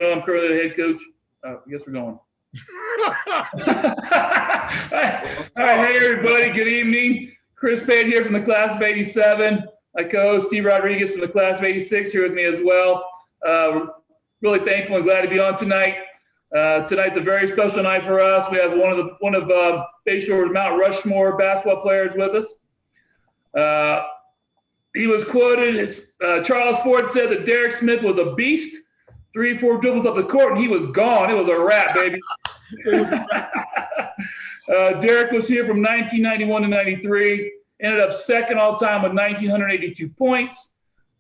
I'm currently the head coach. I guess we're going. All right, hey everybody, good evening. Chris Pate here from the class of 87. My co-host Steve Rodriguez from the class of 86 here with me as well. We're really thankful and glad to be on tonight. Tonight's a very special night for us. We have one of Bayshore's Mount Rushmore basketball players with us. He was quoted as Charles Ford said that Derek Smith was a beast. 3-4 dribbles up the court and he was gone. It was a wrap, baby. Derek was here from 1991 to 93. Ended up second all time with 1,982 points.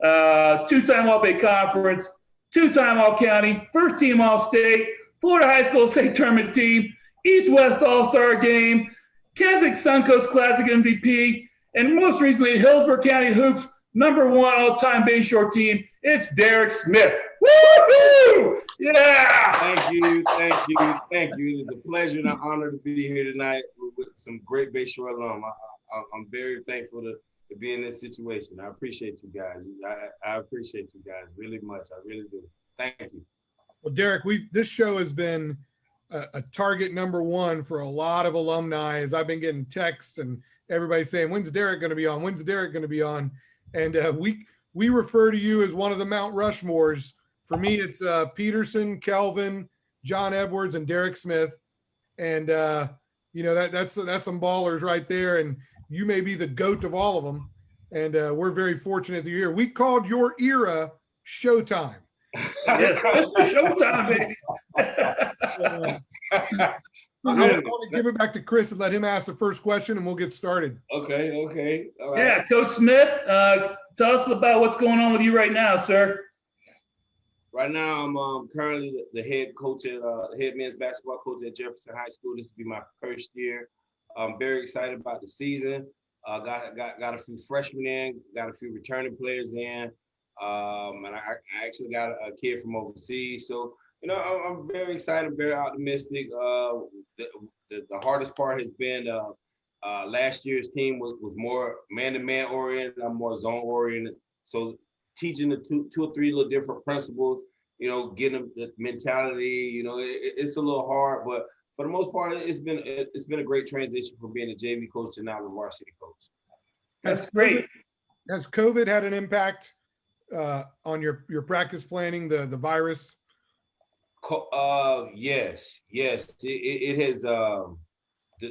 Two-time All-Bay Conference, two-time All-County, first team All-State, Florida High School State Tournament team, East-West All-Star Game, Keswick Suncoast Classic MVP, and most recently Hillsborough County Hoops #1 all-time Bayshore team. It's Derek Smith. Woo-hoo! Yeah! Thank you. It is a pleasure and an honor to be here tonight with some great Bayshore alum. I'm very thankful to be in this situation. I appreciate you guys. I appreciate you guys really much. I really do. Thank you. Well, Derek, this show has been a target #1 for a lot of alumni, as I've been getting texts and everybody saying, when's Derek going to be on? When's Derek going to be on? And we refer to you as one of the Mount Rushmores. For me, it's Peterson, Kelvin, John Edwards, and Derek Smith. And, that's some ballers right there. And you may be the GOAT of all of them. And we're very fortunate that you're here. We called your era Showtime. Yes, Showtime, baby. I'm going to give it back to Chris and let him ask the first question, and we'll get started. Okay. All right. Yeah, Coach Smith, tell us about what's going on with you right now, sir. Right now, I'm currently the head coach at head men's basketball coach at Jefferson High School. This will be my first year. I'm very excited about the season. Got a few freshmen in, got a few returning players in, and I actually got a kid from overseas. So, I'm very excited, very optimistic. The hardest part has been last year's team was more man-to-man oriented. I'm more zone oriented. So teaching the two or three little different principles, getting them the mentality, it's a little hard, but for the most part, it's been a great transition from being a JV coach to now the varsity coach. That's great. Has COVID had an impact on your practice planning, the virus? Yes. It has the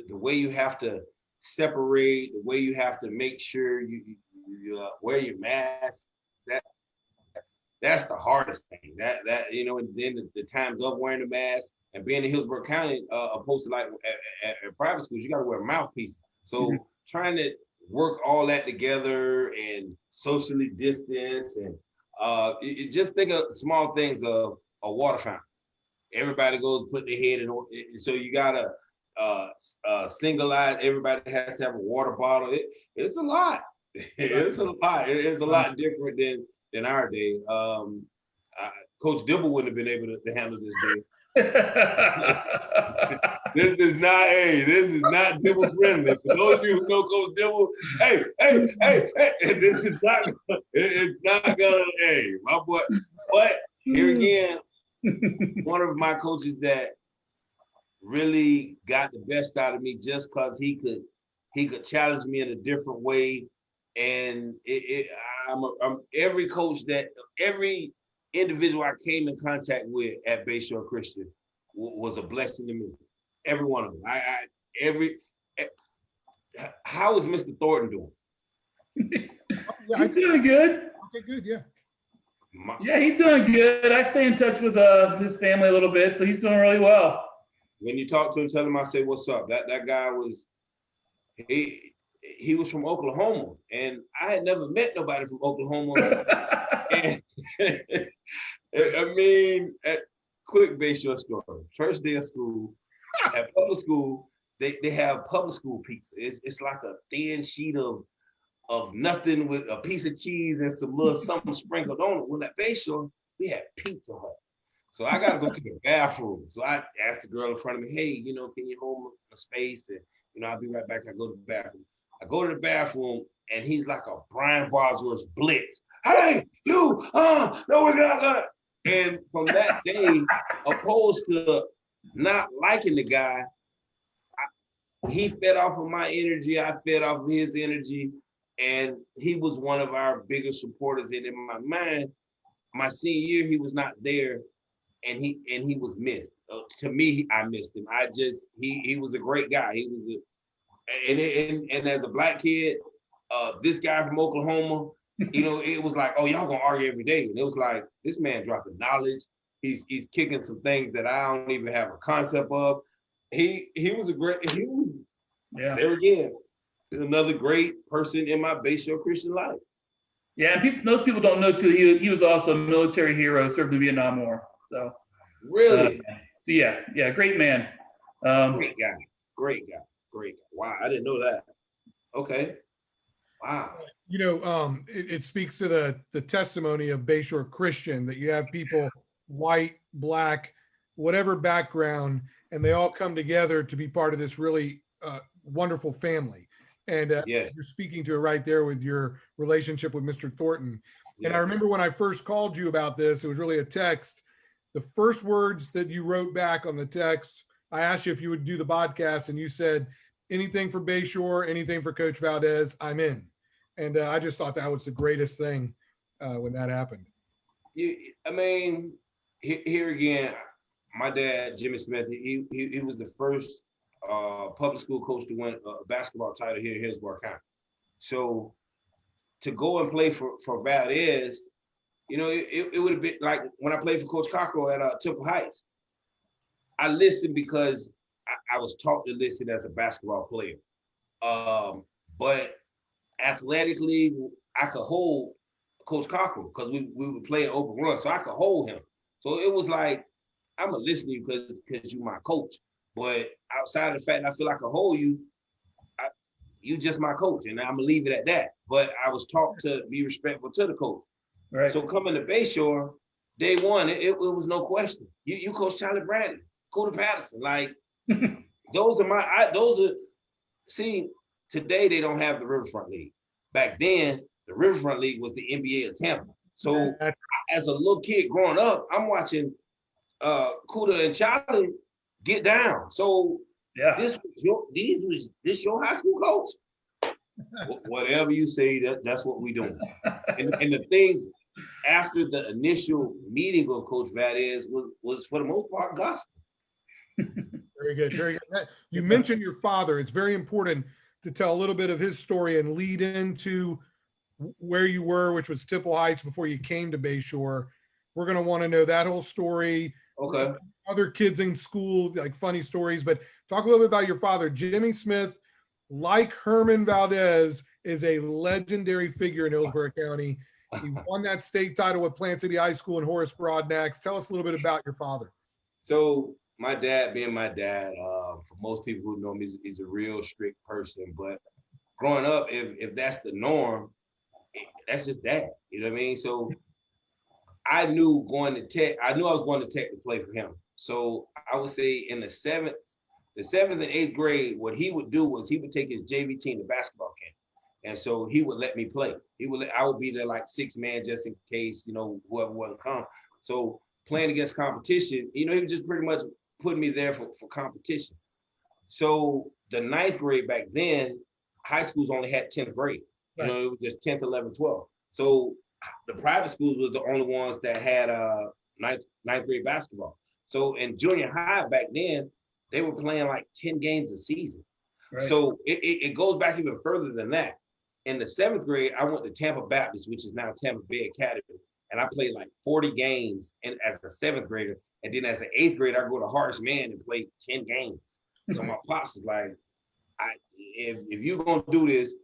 way you have to separate, the way you have to make sure you wear your mask. That's the hardest thing. That and then the times of wearing the mask and being in Hillsborough County, opposed to like at private schools, you got to wear a mouthpiece. So trying to work all that together and socially distance and just think of small things of a water fountain. Everybody goes put their head in, so you gotta singleize. Everybody has to have a water bottle. It's a lot. It's a lot. It's a lot different than our day. Coach Dibble wouldn't have been able to handle this day. This is not Dibble friendly. For those of you who know Coach Dibble, hey, this is not. It's not gonna. Hey, my boy. But here again. One of my coaches that really got the best out of me just because he could challenge me in a different way, and I'm every coach every individual I came in contact with at Bayshore Christian was a blessing to me. Every one of them. How is Mr. Thornton doing? He's doing good. Okay, good, yeah. Yeah, he's doing good. I stay in touch with his family a little bit, so he's doing really well. When you talk to him, tell him I say, what's up? That guy was, he was from Oklahoma, and I had never met nobody from Oklahoma. And, I mean, quick Bayshore story. First day of school, at public school, they have public school pizza. It's like a thin sheet of nothing with a piece of cheese and some little something sprinkled on it. Well, at Bayshore, we had Pizza Hut. So I got to go to the bathroom. So I asked the girl in front of me, hey, can you hold a space? And, I'll be right back. I go to the bathroom. I go to the bathroom, and he's like a Brian Bosworth blitz. Hey, you, no, we're not gonna. And from that day, opposed to not liking the guy, he fed off of my energy. I fed off of his energy. And he was one of our biggest supporters. And in my mind, my senior year, he was not there, and he was missed. To me, I missed him. He was a great guy. He was and as a black kid, this guy from Oklahoma, it was like, oh, y'all gonna argue every day. And it was like, this man dropping knowledge. He's kicking some things that I don't even have a concept of. He was there again, another great person in my Bayshore Christian life. Yeah, and most people don't know too. He was also a military hero, served in the Vietnam War. So really, so yeah, great man. Great guy. Wow, I didn't know that. Okay, wow. It speaks to the testimony of Bayshore Christian that you have people, white, black, whatever background, and they all come together to be part of this really wonderful family. And you're speaking to it right there with your relationship with Mr. Thornton. And I remember when I first called you about this, it was really a text. The first words that you wrote back on the text, I asked you if you would do the podcast, and you said, anything for Bayshore, anything for Coach Valdez, I'm in. And I just thought that was the greatest thing when that happened. Here again, my dad, Jimmy Smith, he was the first public school coach to win a basketball title here in Hillsborough County. So to go and play for Valdez, it would have been like when I played for Coach Cockrell at Temple Heights. I listened because I was taught to listen as a basketball player. But athletically, I could hold Coach Cockrell because we would play an open run, so I could hold him. So it was like, I'm going to listen to you because you're my coach. But outside of the fact I feel I can hold you, you just my coach, and I'm going to leave it at that. But I was taught to be respectful to the coach. Right. So coming to Bayshore, day one, it was no question. You coach Charlie Bradley, Cooter Patterson, like see, today they don't have the Riverfront League. Back then, the Riverfront League was the NBA of Tampa. So as a little kid growing up, I'm watching Cooter and Charlie get down. So this your high school coach? Whatever you say, that's what we doing. And the things after the initial meeting of Coach Valdez was for the most part gospel. Very good, very good. You mentioned your father. It's very important to tell a little bit of his story and lead into where you were, which was Temple Heights, before you came to Bayshore. We're going to want to know that whole story. Okay. Other kids in school, like funny stories, but talk a little bit about your father. Jimmy Smith, like Herman Valdez, is a legendary figure in Hillsborough County. He won that state title with Plant City High School and Horace Broadnax. Tell us a little bit about your father. So my dad, being my dad, for most people who know him, he's a real strict person. But growing up, if that's the norm, that's just dad. You know what I mean? So I knew I was going to Tech to play for him. So I would say in the seventh and eighth grade, what he would do was he would take his JV team to basketball camp. And so he would let me play. I would be there like 6-man just in case, whoever wouldn't come. So playing against competition, he would just pretty much put me there for competition. So the 9th grade back then, high schools only had 10th grade. Right. It was just 10th, 11th, 12th. So the private schools were the only ones that had 9th grade basketball. So in junior high back then, they were playing like 10 games a season. Right. So it goes back even further than that. In the 7th grade, I went to Tampa Baptist, which is now Tampa Bay Academy, and I played like 40 games as a 7th grader. And then as an 8th grader, I go to Harsh Man and play 10 games. So my pops was like, if you're going to do this,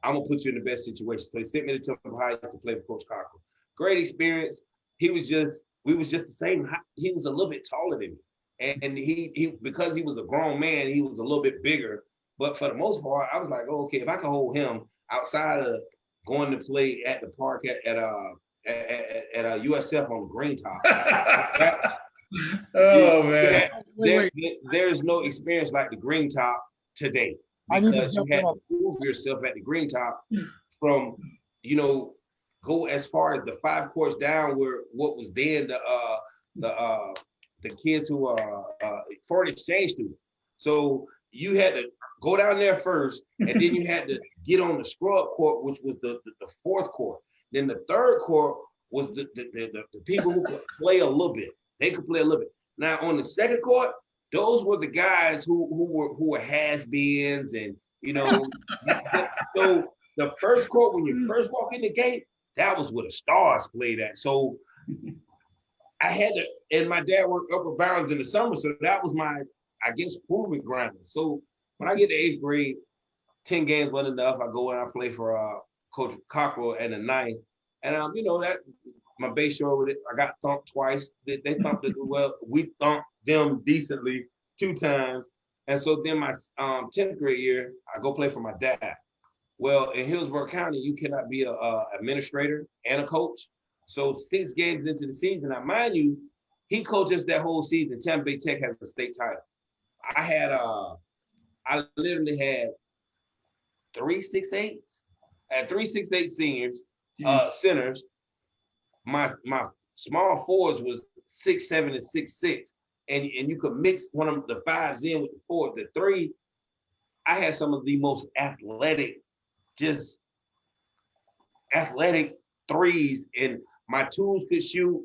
I'm going to put you in the best situation. So he sent me to Temple Heights to play for Coach Cockrell. Great experience. We was just the same. He was a little bit taller than me. And he because he was a grown man, he was a little bit bigger. But for the most part, I was like, oh, okay, if I can hold him outside of going to play at the park at USF on the Green Top. Man. There's no experience like the Green Top today. Because you had to prove yourself at the Green Top from, go as far as the 5 courts down where what was then the kids who are foreign exchange students. So you had to go down there first, and then you had to get on the scrub court, which was the 4th court. Then the 3rd court was the people who could play a little bit. They could play a little bit. Now on the 2nd court, those were the guys who were has-beens, and you know. So the 1st court, when you first walk in the gate, that was where the stars played at. So I had to, and my dad worked upper bounds in the summer, so that was my, I guess, proving ground. So when I get to 8th grade, 10 games wasn't enough. I go and I play for Coach Cockrell at the 9th, and you know that my Bayshore with it. I got thumped twice. They thumped it well. We thumped them decently 2 times, and so then my 10th grade year, I go play for my dad. Well, in Hillsborough County, you cannot be a administrator and a coach. So 6 games into the season, now mind you, he coaches that whole season. Tampa Bay Tech has a state title. I literally had 3 6'8s. I had 3 6'8 seniors, centers. My small forwards was 6'7" and 6'6", and you could mix one of the 5s in with the 4. The 3, I had some of the most athletic, just athletic 3s, and my tools could shoot.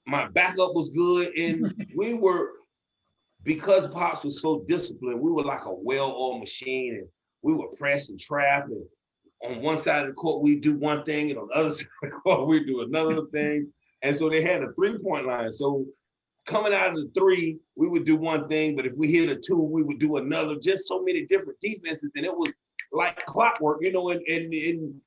My backup was good, and we were, because Pops was so disciplined, we were like a well-oiled machine, and we were press and trap, and on one side of the court, we do one thing, and on the other side of the court, we do another thing. And so they had a 3-point line. So coming out of the 3, we would do one thing, but if we hit a 2, we would do another. Just so many different defenses, and it was like clockwork, you know. And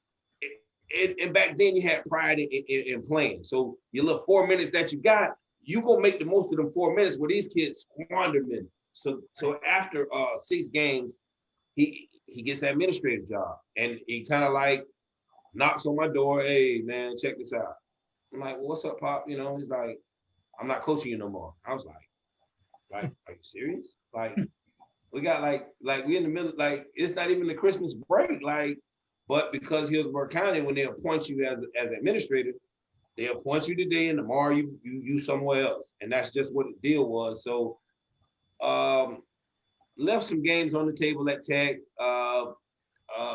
back then you had pride in playing. So your little 4 minutes that you got, you gonna make the most of them 4 minutes where these kids squander them. So after 6 games, he gets an administrative job, and he kind of like knocks on my door. Hey man, check this out. I'm like, well, what's up, Pop? You know, he's like, I'm not coaching you no more. I was like, are you serious? Like, we got like we in the middle, like it's not even the Christmas break, like, but because Hillsborough County, when they appoint you as administrator, they appoint you today, and tomorrow you somewhere else, and that's just what the deal was. So, left some games on the table at Tech.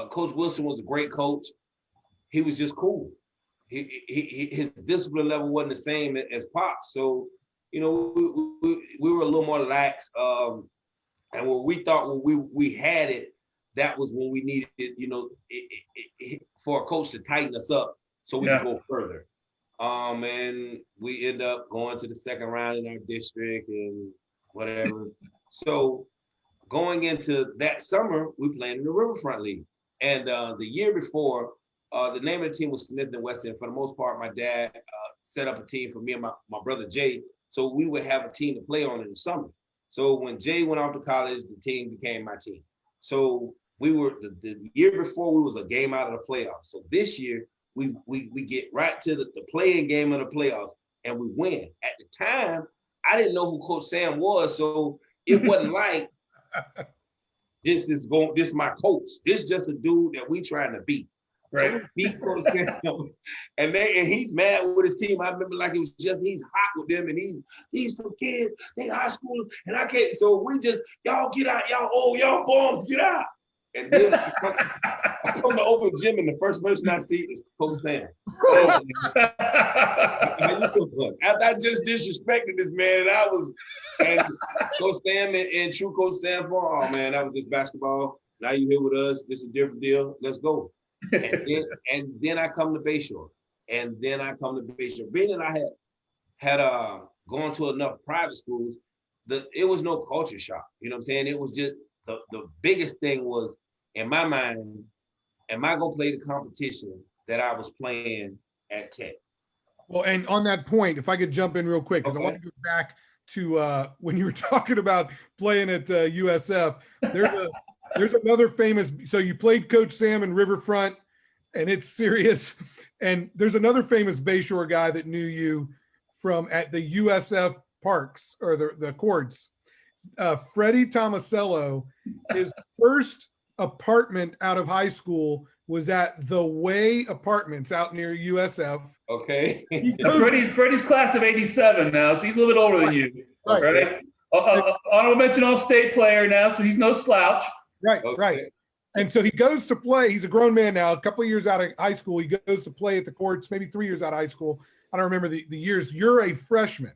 Coach Wilson was a great coach. He was just cool. His discipline level wasn't the same as Pop. So, you know, we were a little more lax. And when we thought we had it, that was when we needed, you know, for a coach to tighten us up so we could go further. And we end up going to the 2nd round in our district and whatever. So going into that summer, we played in the Riverfront League. And the year before, the name of the team was Smith and Weston. For the most part, my dad set up a team for me and my brother Jay, so we would have a team to play on in the summer. So when Jay went off to college, the team became my team. So we were the year before, we was a game out of the playoffs. So this year we get right to the playing game of the playoffs, and we win. At the time, I didn't know who Coach Sam was, so it wasn't like this is my coach. This is just a dude that we trying to beat. Right. So we beat Coach Sam, and he's mad with his team. I remember like it was just, he's hot with them, and he's some kids, they high school, and I can't. So we just, y'all get out, y'all bums, get out. And then I come to open gym, and the first person I see is Coach Sam. After I just disrespected this man, and Coach Sam and true Coach Sam for, oh man, that was just basketball. Now you here with us. This is a different deal. Let's go. And then I come to Bayshore. Being that I had gone to enough private schools, it was no culture shock. You know what I'm saying? It was just the biggest thing was, in my mind, am I gonna play the competition that I was playing at Tech? Well, and on that point, if I could jump in real quick, because I want to go back to when you were talking about playing at USF. There's another famous, so you played Coach Sam in Riverfront, and it's serious. And there's another famous Bayshore guy that knew you from at the USF parks, or the courts. Freddie Tomasello, his first apartment out of high school was at the Way Apartments out near USF. Okay. Freddie's class of '87 now, so he's a little bit older than you. Right. Honorable mention All-State player now, so he's no slouch. Right, Okay. right. And so he goes to play. He's a grown man now, a couple of years out of high school. He goes to play at the courts, maybe 3 years out of high school. I don't remember the years. You're a freshman.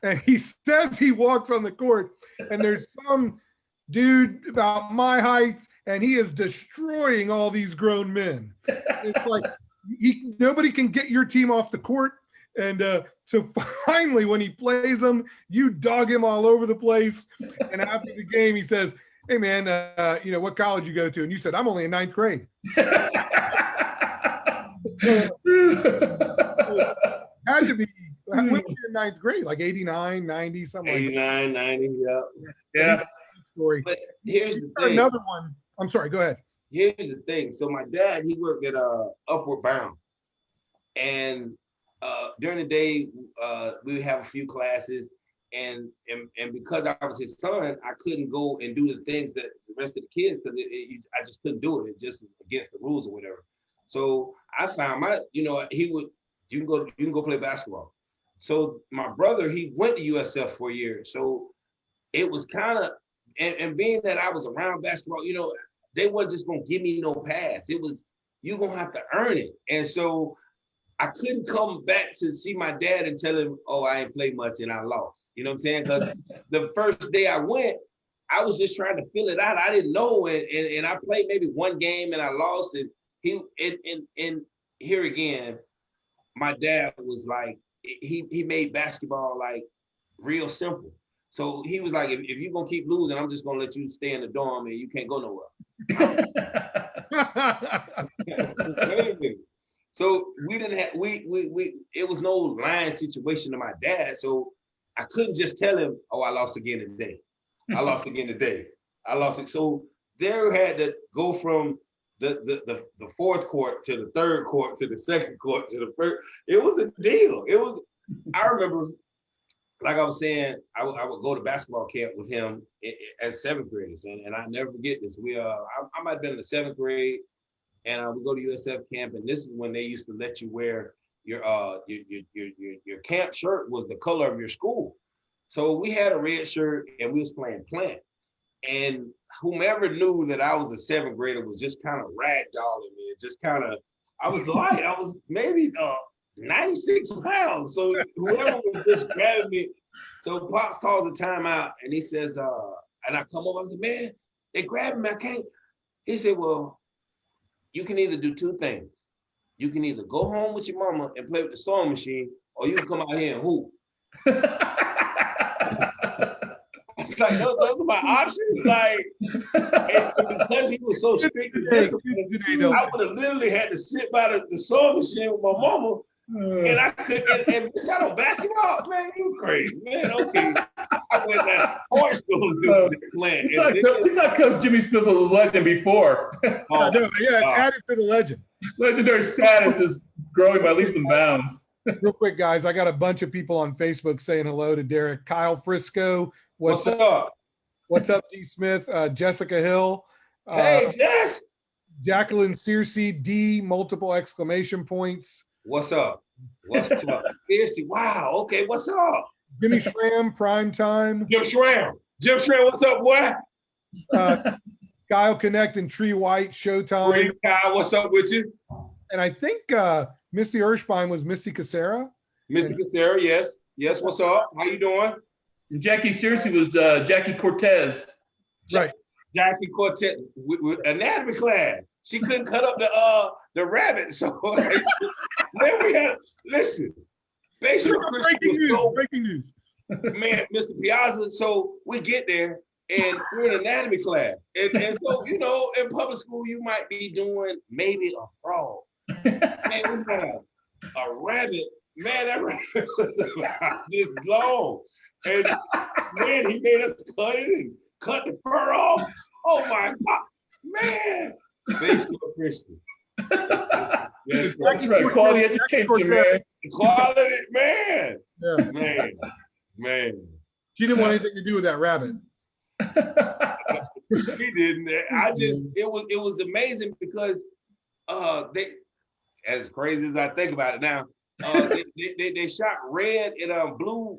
And he says he walks on the court, and there's some dude about my height, and he is destroying all these grown men. It's like nobody can get your team off the court. And so finally, when he plays them, you dog him all over the place. And after the game, he says, "Hey man, what college you go to?" And you said, "I'm only in 9th grade." Had to be. When were you in 9th grade? Like 89, 90, something 89, 90, yeah. Yeah. Story. But here's the thing. Another one. I'm sorry, go ahead. Here's the thing. So my dad, he worked at Upward Bound. And during the day, we would have a few classes. And because I was his son, I couldn't go and do the things that the rest of the kids, because I just couldn't do it. It just was against the rules or whatever. So I found you can go play basketball. So my brother, he went to USF for a year. So it was kind of, and being that I was around basketball, they wasn't just gonna give me no pass. It was, you're gonna have to earn it. And so I couldn't come back to see my dad and tell him, "Oh, I ain't played much and I lost." You know what I'm saying? Because the first day I went, I was just trying to fill it out. I didn't know, and I played maybe one game and I lost. And and here again, my dad was like, he made basketball like real simple. So he was like, if you're gonna keep losing, I'm just gonna let you stay in the dorm and you can't go nowhere. Wait a minute. So we didn't have it was no line situation to my dad. So I couldn't just tell him, "Oh, I lost again today. I lost again today. I lost it." So there had to go from the fourth court to the third court to the second court to the first. It was a deal. I remember, like I was saying, I would go to basketball camp with him as 7th graders, and I never forget this. I might have been in the 7th grade, and we go to USF camp, and this is when they used to let you wear your camp shirt was the color of your school. So we had a red shirt, and we was playing plant. And whomever knew that I was a 7th grader was just kind of ragdolling me. Just kind of, I was maybe 96 pounds. So whoever was just grabbing me. So Pops calls a timeout, and he says, and I come over, I said, "Man, they grabbing me, I can't." He said, "Well, you can either do two things. You can either go home with your mama and play with the sewing machine, or you can come out here and hoop." It's like, those are my options. Like, and because he was so strict, I would have literally had to sit by the sewing machine with my mama, and I could, and this out on basketball, man, you crazy, man. Okay, I went down horse school doing playing. He's not Coach Jimmy Smith was a legend before. It's added to the legend. Legendary status is growing by leaps and bounds. Real quick, guys, I got a bunch of people on Facebook saying hello to Derek. Kyle Frisco. What's up? What's up, D. Smith? Jessica Hill. Hey, Jess. Jacqueline Searcy, D, multiple exclamation points. What's up? What's up? Searcy, wow. Okay, what's up? Jimmy Schramm, prime time. Jim Schramm, what's up, boy? Kyle Connect and Tree White, Showtime. Kyle, what's up with you? And I think Misty Erskine was Misty Casera. Misty Casera, yes. Yes, what's up? How you doing? And Jackie Searcy was Jackie Cortez. Right. Jackie Cortez with anatomy class. She couldn't cut up the rabbit. So then we had, listen, Bayshore Christian breaking news. Man, Mr. Piazza. So we get there and we're in anatomy class. And so, in public school, you might be doing maybe a frog. Man, we had a rabbit. Man, that rabbit was about this long. And man, he made us cut it and cut the fur off. Oh my God, man. Bayshore Christian. Yes, right. Quality education, man. Quality, man. Yeah. Man. She didn't want anything to do with that rabbit. She didn't. It was amazing because they, as crazy as I think about it now, they shot red and blue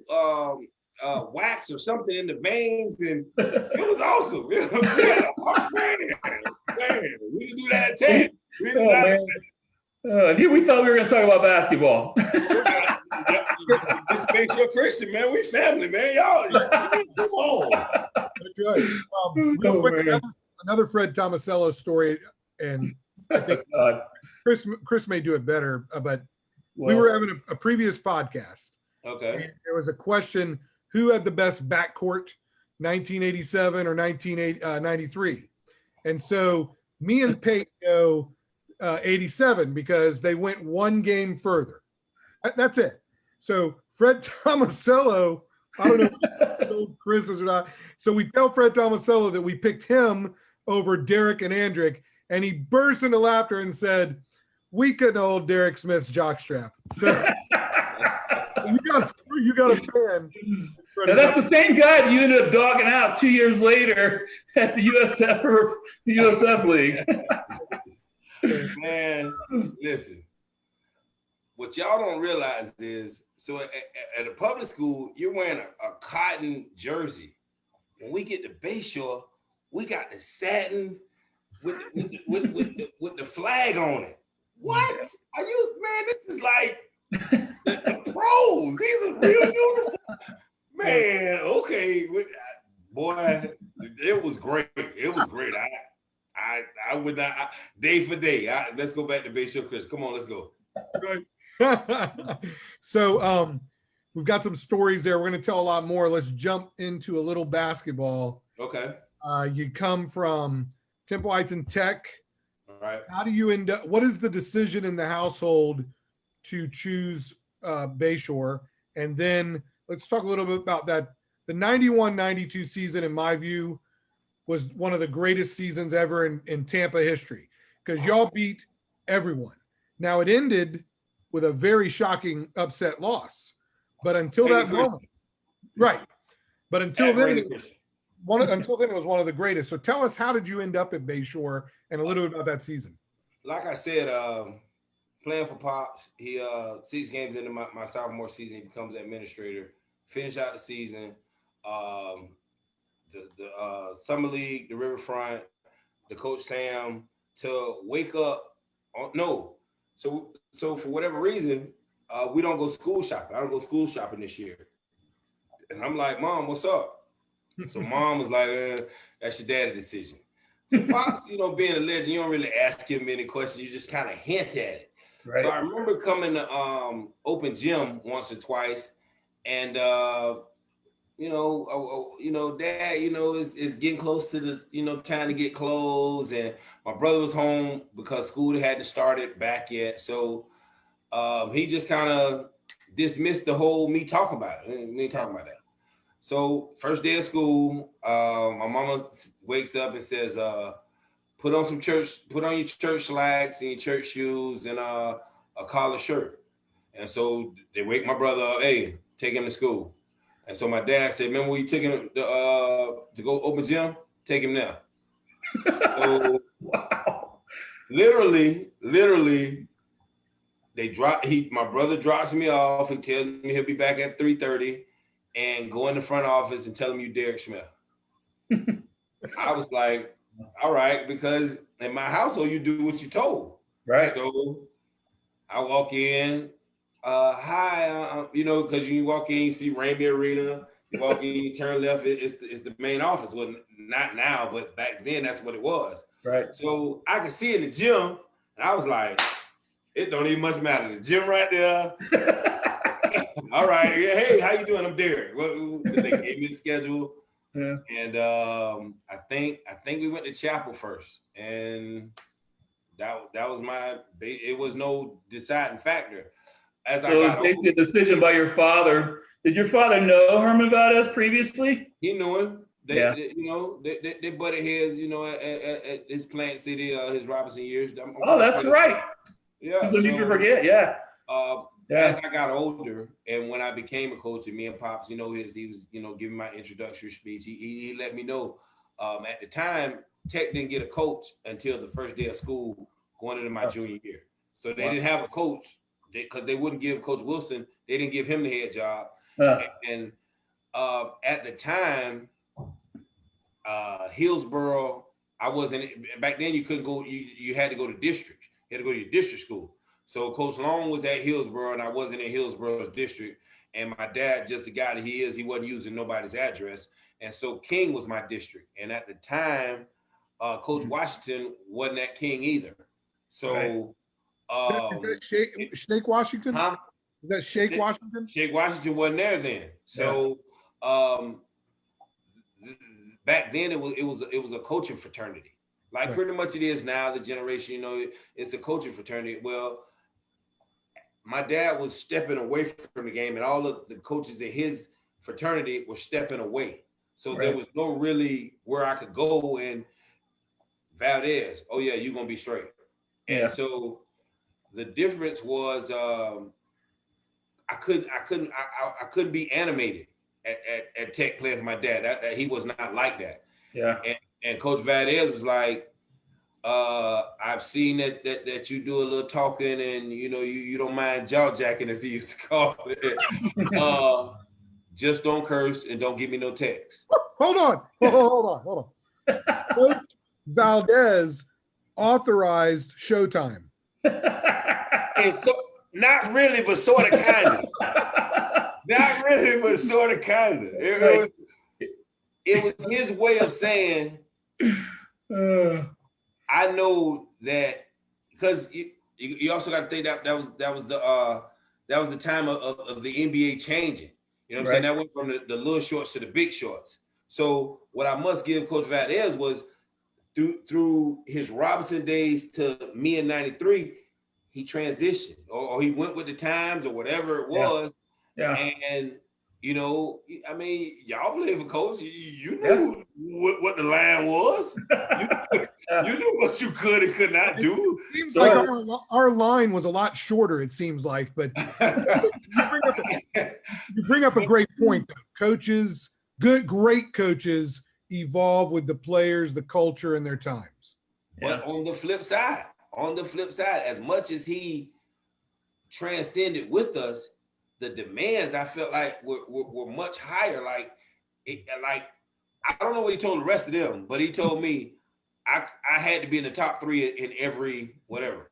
wax or something in the veins, and it was awesome. Man, we didn't do that at 10. We didn't do that. Here we thought we were going to talk about basketball. This Bayshore Christian, man. We family, man. Y'all, come on. That's right. Real quick, another Fred Tomasello story, and I think Chris may do it better, but we were having a previous podcast. Okay. There was a question, who had the best backcourt, 1987 or 1993? And so me and Pate go 87 because they went one game further. That's it. So Fred Tomasello, I don't know if Chris is or not. So we tell Fred Tomasello that we picked him over Derek and Andrick, and he burst into laughter and said, "We couldn't hold Derek Smith's jockstrap." So you got a fan. Now that's the same guy that you ended up dogging out 2 years later at the USF or the USF League. Man, listen. What y'all don't realize is, so at a public school, you're wearing a cotton jersey. When we get to Bayshore, we got the satin with the flag on it. What? Are you, man? This is like the pros. These are real uniforms. Man, okay. Boy, it was great. It was great. I would not, day for day. Let's go back to Bayshore Chris. Come on, let's go. So we've got some stories there. We're going to tell a lot more. Let's jump into a little basketball. Okay. You come from Temple Heights and Tech. All right. How do you end up, what is the decision in the household to choose Bayshore? And then let's talk a little bit about that. The 91-92 season, in my view, was one of the greatest seasons ever in Tampa history because y'all beat everyone. Now it ended with a very shocking upset loss, but until that moment, right? But until then, it was one of the greatest. So tell us, how did you end up at Bayshore, and a little bit about that season? Like I said, playing for Pops, he 6 games into my sophomore season, he becomes administrator. Finish out the season, the summer league, the Riverfront, the coach Sam to wake up. So for whatever reason, we don't go school shopping. I don't go school shopping this year. And I'm like, Mom, what's up? So Mom was like, that's your daddy's decision. So Pops, being a legend, you don't really ask him any questions. You just kind of hint at it. Right. So I remember coming to open gym once or twice, and Dad, is getting close to the, time to get clothes, and my brother was home because school hadn't started back yet. So he just kind of dismissed the whole me talking about it. Me talking about that. So first day of school, my mama wakes up and says, put on your church slacks and your church shoes and a collar shirt. And so they wake my brother up, hey, take him to school. And so my dad said, remember when you took him to go open gym? Take him now. So wow. Literally, my brother drops me off. He tells me he'll be back at 3:30 and go in the front office and tell him you Derek Smith. I was like, all right, because in my household, you do what you told. Right. So I walk in, hi, because you walk in, you see Rainbow Arena, you walk in, you turn left, it's the main office. Well, not now, but back then, that's what it was. Right. So I could see in the gym, and I was like, it don't even much matter. The gym right there. All right. Yeah, hey, how you doing? I'm Derek. Well, they gave me the schedule. Yeah. And I think we went to chapel first, and that was it was no deciding factor. As so I got basically a decision by your father. Did your father know Herman Valdez previously? He knew him. They butted heads, at his Plant City, his Robinson years. That's right. Yeah. So you can forget. Yeah. As I got older, and when I became a coach, and me and Pops, he was, giving my introductory speech. He let me know. At the time, Tech didn't get a coach until the first day of school going into my junior year. So they didn't have a coach because they wouldn't give Coach Wilson. They didn't give him the head job. And at the time, Hillsborough, I wasn't back then. You couldn't go. You had to go to district. You had to go to your district school. So Coach Long was at Hillsborough, and I wasn't in Hillsborough's district. And my dad, just the guy that he is, he wasn't using nobody's address. And so King was my district. And at the time, Coach Washington wasn't at King either. So Shake Washington? Huh? Is that Shake Washington? Shake Washington wasn't there then. So back then it was a coaching fraternity. Like pretty much it is now, the generation, you know, it's a coaching fraternity. Well, my dad was stepping away from the game, and all of the coaches in his fraternity were stepping away. So there was no really where I could go and Valdez, oh yeah, you're gonna be straight. And so the difference was I couldn't be animated at Tech playing for my dad. That he was not like that. Yeah. And Coach Valdez is like, I've seen that you do a little talking, and you know you don't mind jaw jacking, as he used to call it. Just don't curse and don't give me no text. Hold on. Coach Valdez authorized Showtime. And so, not really, but sort of, kind of. Not really, but sort of, kind of. It was his way of saying, I know that, because you also got to think that was the time of the NBA changing. You know what I'm saying? That went from the little shorts to the big shorts. So what I must give Coach Valdez was through his Robinson days to me in '93, he transitioned or he went with the times or whatever it was. Yeah. And you know, I mean, y'all played for Coach. You knew what the line was. You knew what you could and could not do. Seems like our line was a lot shorter, it seems like, but you bring up a great point, though. Coaches, great coaches evolve with the players, the culture, and their times. But on the flip side, as much as he transcended with us, the demands I felt like were much higher. Like I don't know what he told the rest of them, but he told me I had to be in the top 3 in every whatever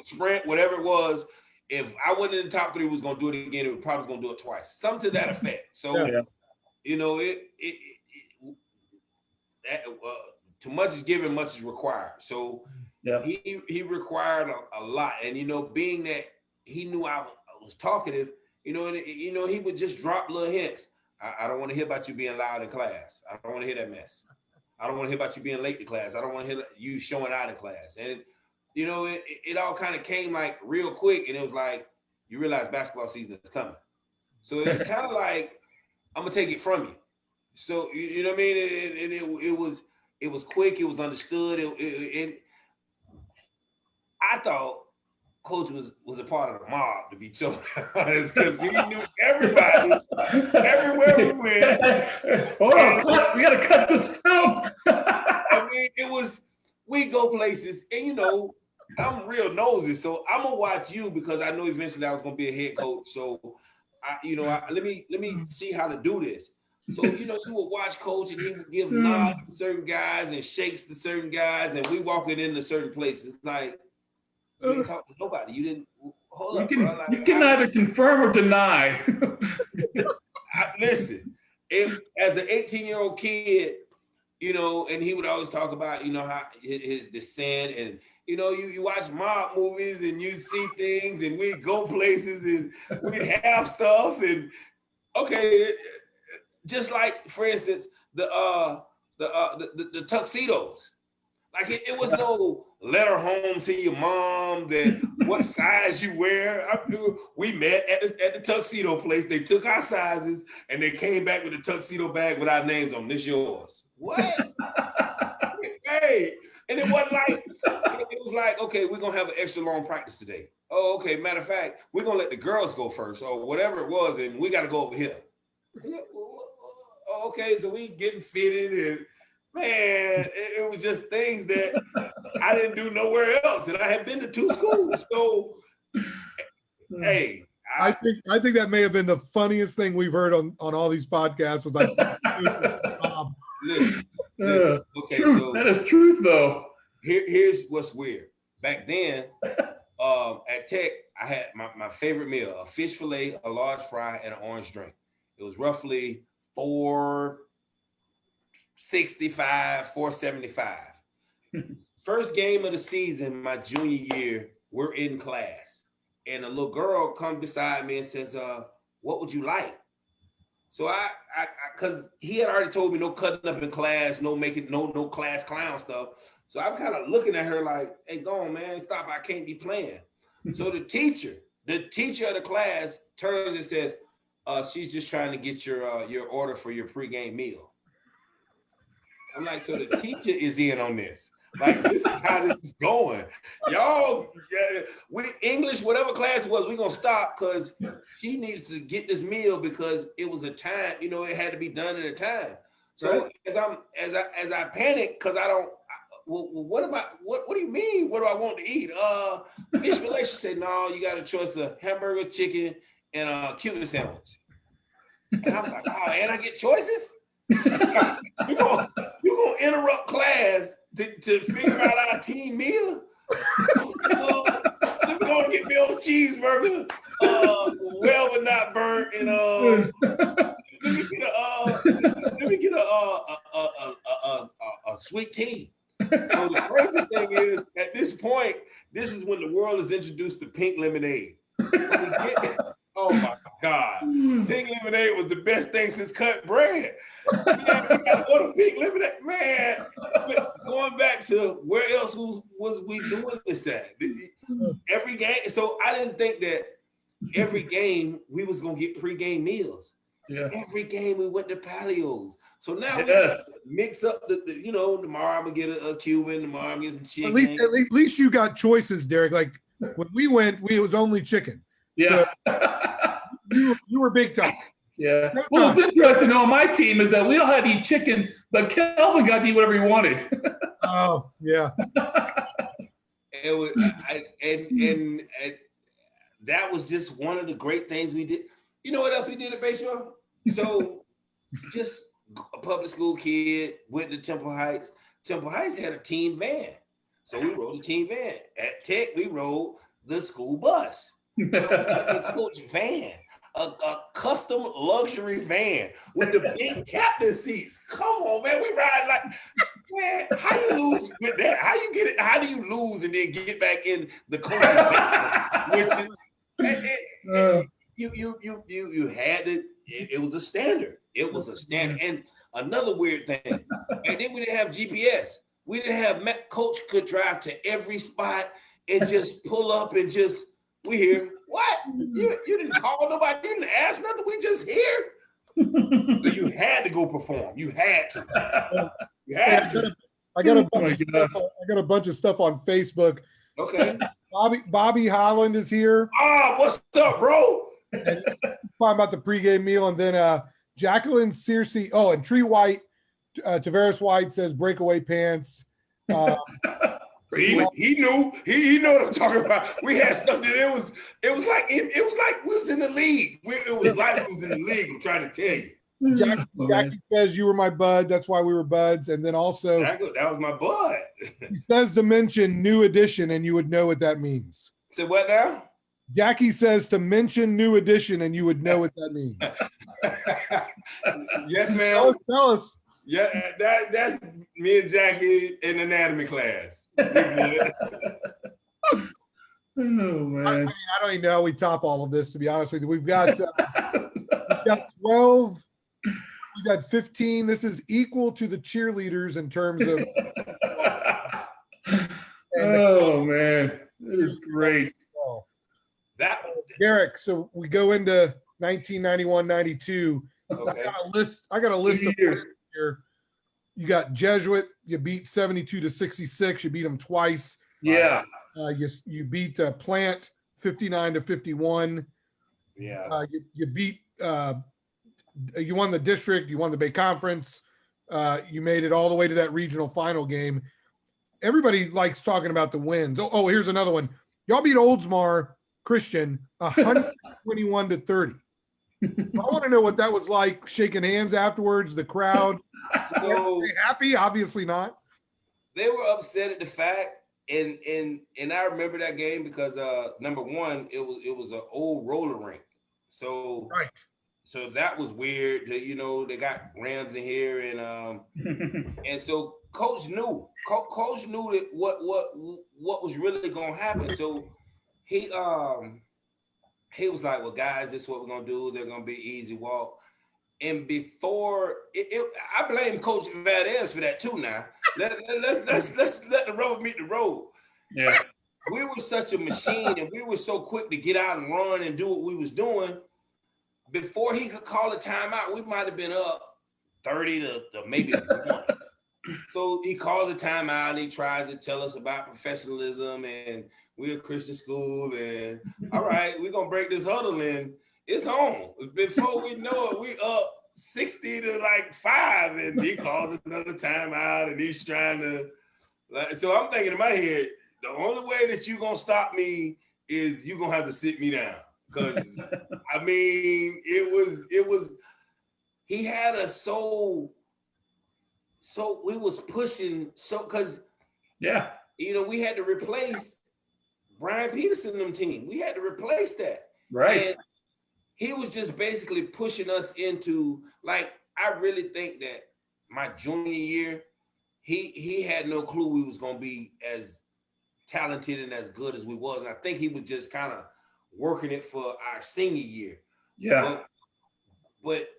sprint, whatever it was. If I wasn't in the top 3, was going to do it again, it was probably going to do it twice, something to that effect. So you know, too much is given, much is required. So he required a lot, and you know, being that he knew I was talkative, you know, and you know, he would just drop little hints. I don't want to hear about you being loud in class. I don't want to hear that mess. I don't want to hear about you being late to class. I don't want to hear you showing out in class. And you know, it all kind of came like real quick, and it was like you realize basketball season is coming. So it was kind of like, I'm gonna take it from you. So you know what I mean? And it was quick. It was understood. And I thought Coach was a part of the mob, to be totally honest, because he knew everybody everywhere we went. Hold on, we got to cut this film. I mean, we go places, and you know, I'm real nosy, so I'm gonna watch you because I know eventually I was gonna be a head coach. So, let me see how to do this. So, you know, you would watch Coach, and he would give nods to certain guys and shakes to certain guys, and we walking into certain places like. You didn't talk to nobody. You didn't hold up. You can either confirm or deny. Listen, as an 18-year-old kid, you know, and he would always talk about, you know, how his descent, and you know, you watch mob movies and you see things, and we'd go places and we'd have stuff, and okay, just like for instance the tuxedos. Like it was no letter home to your mom that what size you wear. We met at the tuxedo place. They took our sizes and they came back with a tuxedo bag with our names on. This yours. What? Hey, and it wasn't like it was like, okay, we're gonna have an extra long practice today. Oh, okay. Matter of fact, we're gonna let the girls go first, or whatever it was, and we got to go over here. Okay, so we getting fitted and. Man, it was just things that I didn't do nowhere else, and I had been to 2 schools. So, hey, I think that may have been the funniest thing we've heard on all these podcasts. Was like, listen, okay, truth. so That is truth, though. here's what's weird. Back then, at Tech, I had my favorite meal: a fish fillet, a large fry, and an orange drink. It was roughly $4.65, $4.75. First game of the season, my junior year, we're in class, and a little girl comes beside me and says, "What would you like?" So I because he had already told me no cutting up in class, no class clown stuff. So I'm kind of looking at her like, "Hey, go on, man, stop! I can't be playing." So the teacher of the class turns and says, "She's just trying to get your order for your pregame meal." I'm like, so the teacher is in on this. Like, this is how this is going. Y'all, with English, whatever class it was, we're gonna stop because she needs to get this meal because it was a time, it had to be done at a time. So right. as I panic because I don't. What do you mean? What do I want to eat? Fish fillet. She said, "No, you got a choice of hamburger, chicken, and a Cuban sandwich." And I was like, "Oh, and I get choices? You're gonna interrupt class to figure out our team meal? Let me go and get me a cheeseburger, well but not burnt, and let me get a sweet tea." So the crazy thing is, at this point, this is when the world is introduced to pink lemonade. Oh my God. Pink lemonade was the best thing since cut bread. Man, we gotta go to pink lemonade. Man, going back to where else was we doing this at? Every game. So I didn't think that every game we was gonna get pregame meals. Yeah. Every game we went to Palios. So now we mix up tomorrow I'm gonna get a Cuban, tomorrow I'm getting chicken. At least you got choices, Derek. Like when we went, it was only chicken. Yeah. So you were big time. Yeah. Well, what's interesting on my team is that we all had to eat chicken, but Kelvin got to eat whatever he wanted. Oh, yeah. It was, and that was just one of the great things we did. You know what else we did at Bayshore? So just a public school kid, went to Temple Heights. Temple Heights had a team van. So we rode the team van. At Tech, we rode the school bus. The coach van, a custom luxury van with the big captain seats. Come on, man, we ride like, man, how you lose with that? How you get it? How do you lose and then get back in the coach's van? You had it. It was a standard. It was a standard. And another weird thing, and then we didn't have GPS. We didn't have coach could drive to every spot and just pull up and just. We here. What? You didn't call nobody. You didn't ask nothing. We just here. But you had to go perform. You had to. You had to. I got a bunch of stuff on Facebook. Okay. Bobby Holland is here. What's up, bro? And talking about the pregame meal, and then Jacqueline Searcy. Oh, and Tree White, Tavares White says breakaway pants. He knew what I'm talking about. We had stuff that it was like we was in the league. It was like we was in the league. I'm trying to tell you. Jackie says you were my bud. That's why we were buds. And then also that was my bud. He says to mention New Edition, and you would know what that means. Say what now? Jackie says to mention New Edition, and you would know what that means. Yes, ma'am. Tell us. Yeah, that's me and Jackie in anatomy class. Oh man! I don't even know how we top all of this. To be honest with you, we've got 12. We've got 15. This is equal to the cheerleaders in terms of. Oh man, this is great. Derek. So we go into 1991-92. Okay. I got a list of players here. You got Jesuit. You beat 72-66. You beat them twice. Yeah. You beat Plant 59-51. Yeah. You beat. You won the district. You won the Bay Conference. You made it all the way to that regional final game. everybody likes talking about the wins. Oh, here's another one. Y'all beat Oldsmar Christian 121-30. I want to know what that was like, shaking hands afterwards, the crowd. So, Were they happy? Obviously not. they were upset at the fact, and I remember that game because number one, it was an old roller rink. So Right. so that was weird. They got Rams in here, and so coach knew that what was really gonna happen. So he was like, well, guys, this is what we're gonna do. They're gonna be easy walk. And before I blame Coach Valdez for that too. Now let's let the rubber meet the road. Yeah. We were such a machine, and we were so quick to get out and run and do what we was doing. Before he could call a timeout, we might have been up 30 to maybe 1. So he calls a timeout and he tries to tell us about professionalism and we're a Christian school, and all right, we're gonna break this huddle and it's on. Before we know it, we up 60 to 5, and he calls another timeout and he's trying to so I'm thinking in my head, the only way that you're gonna stop me is you're gonna have to sit me down. Because I mean, it was he had us so we was pushing because Yeah. we had to replace Brian Peterson and them team. We had to replace that. Right. And he was just basically pushing us into I really think that my junior year, he had no clue we was gonna be as talented and as good as we was. And I think he was just kind of working it for our senior year. Yeah. But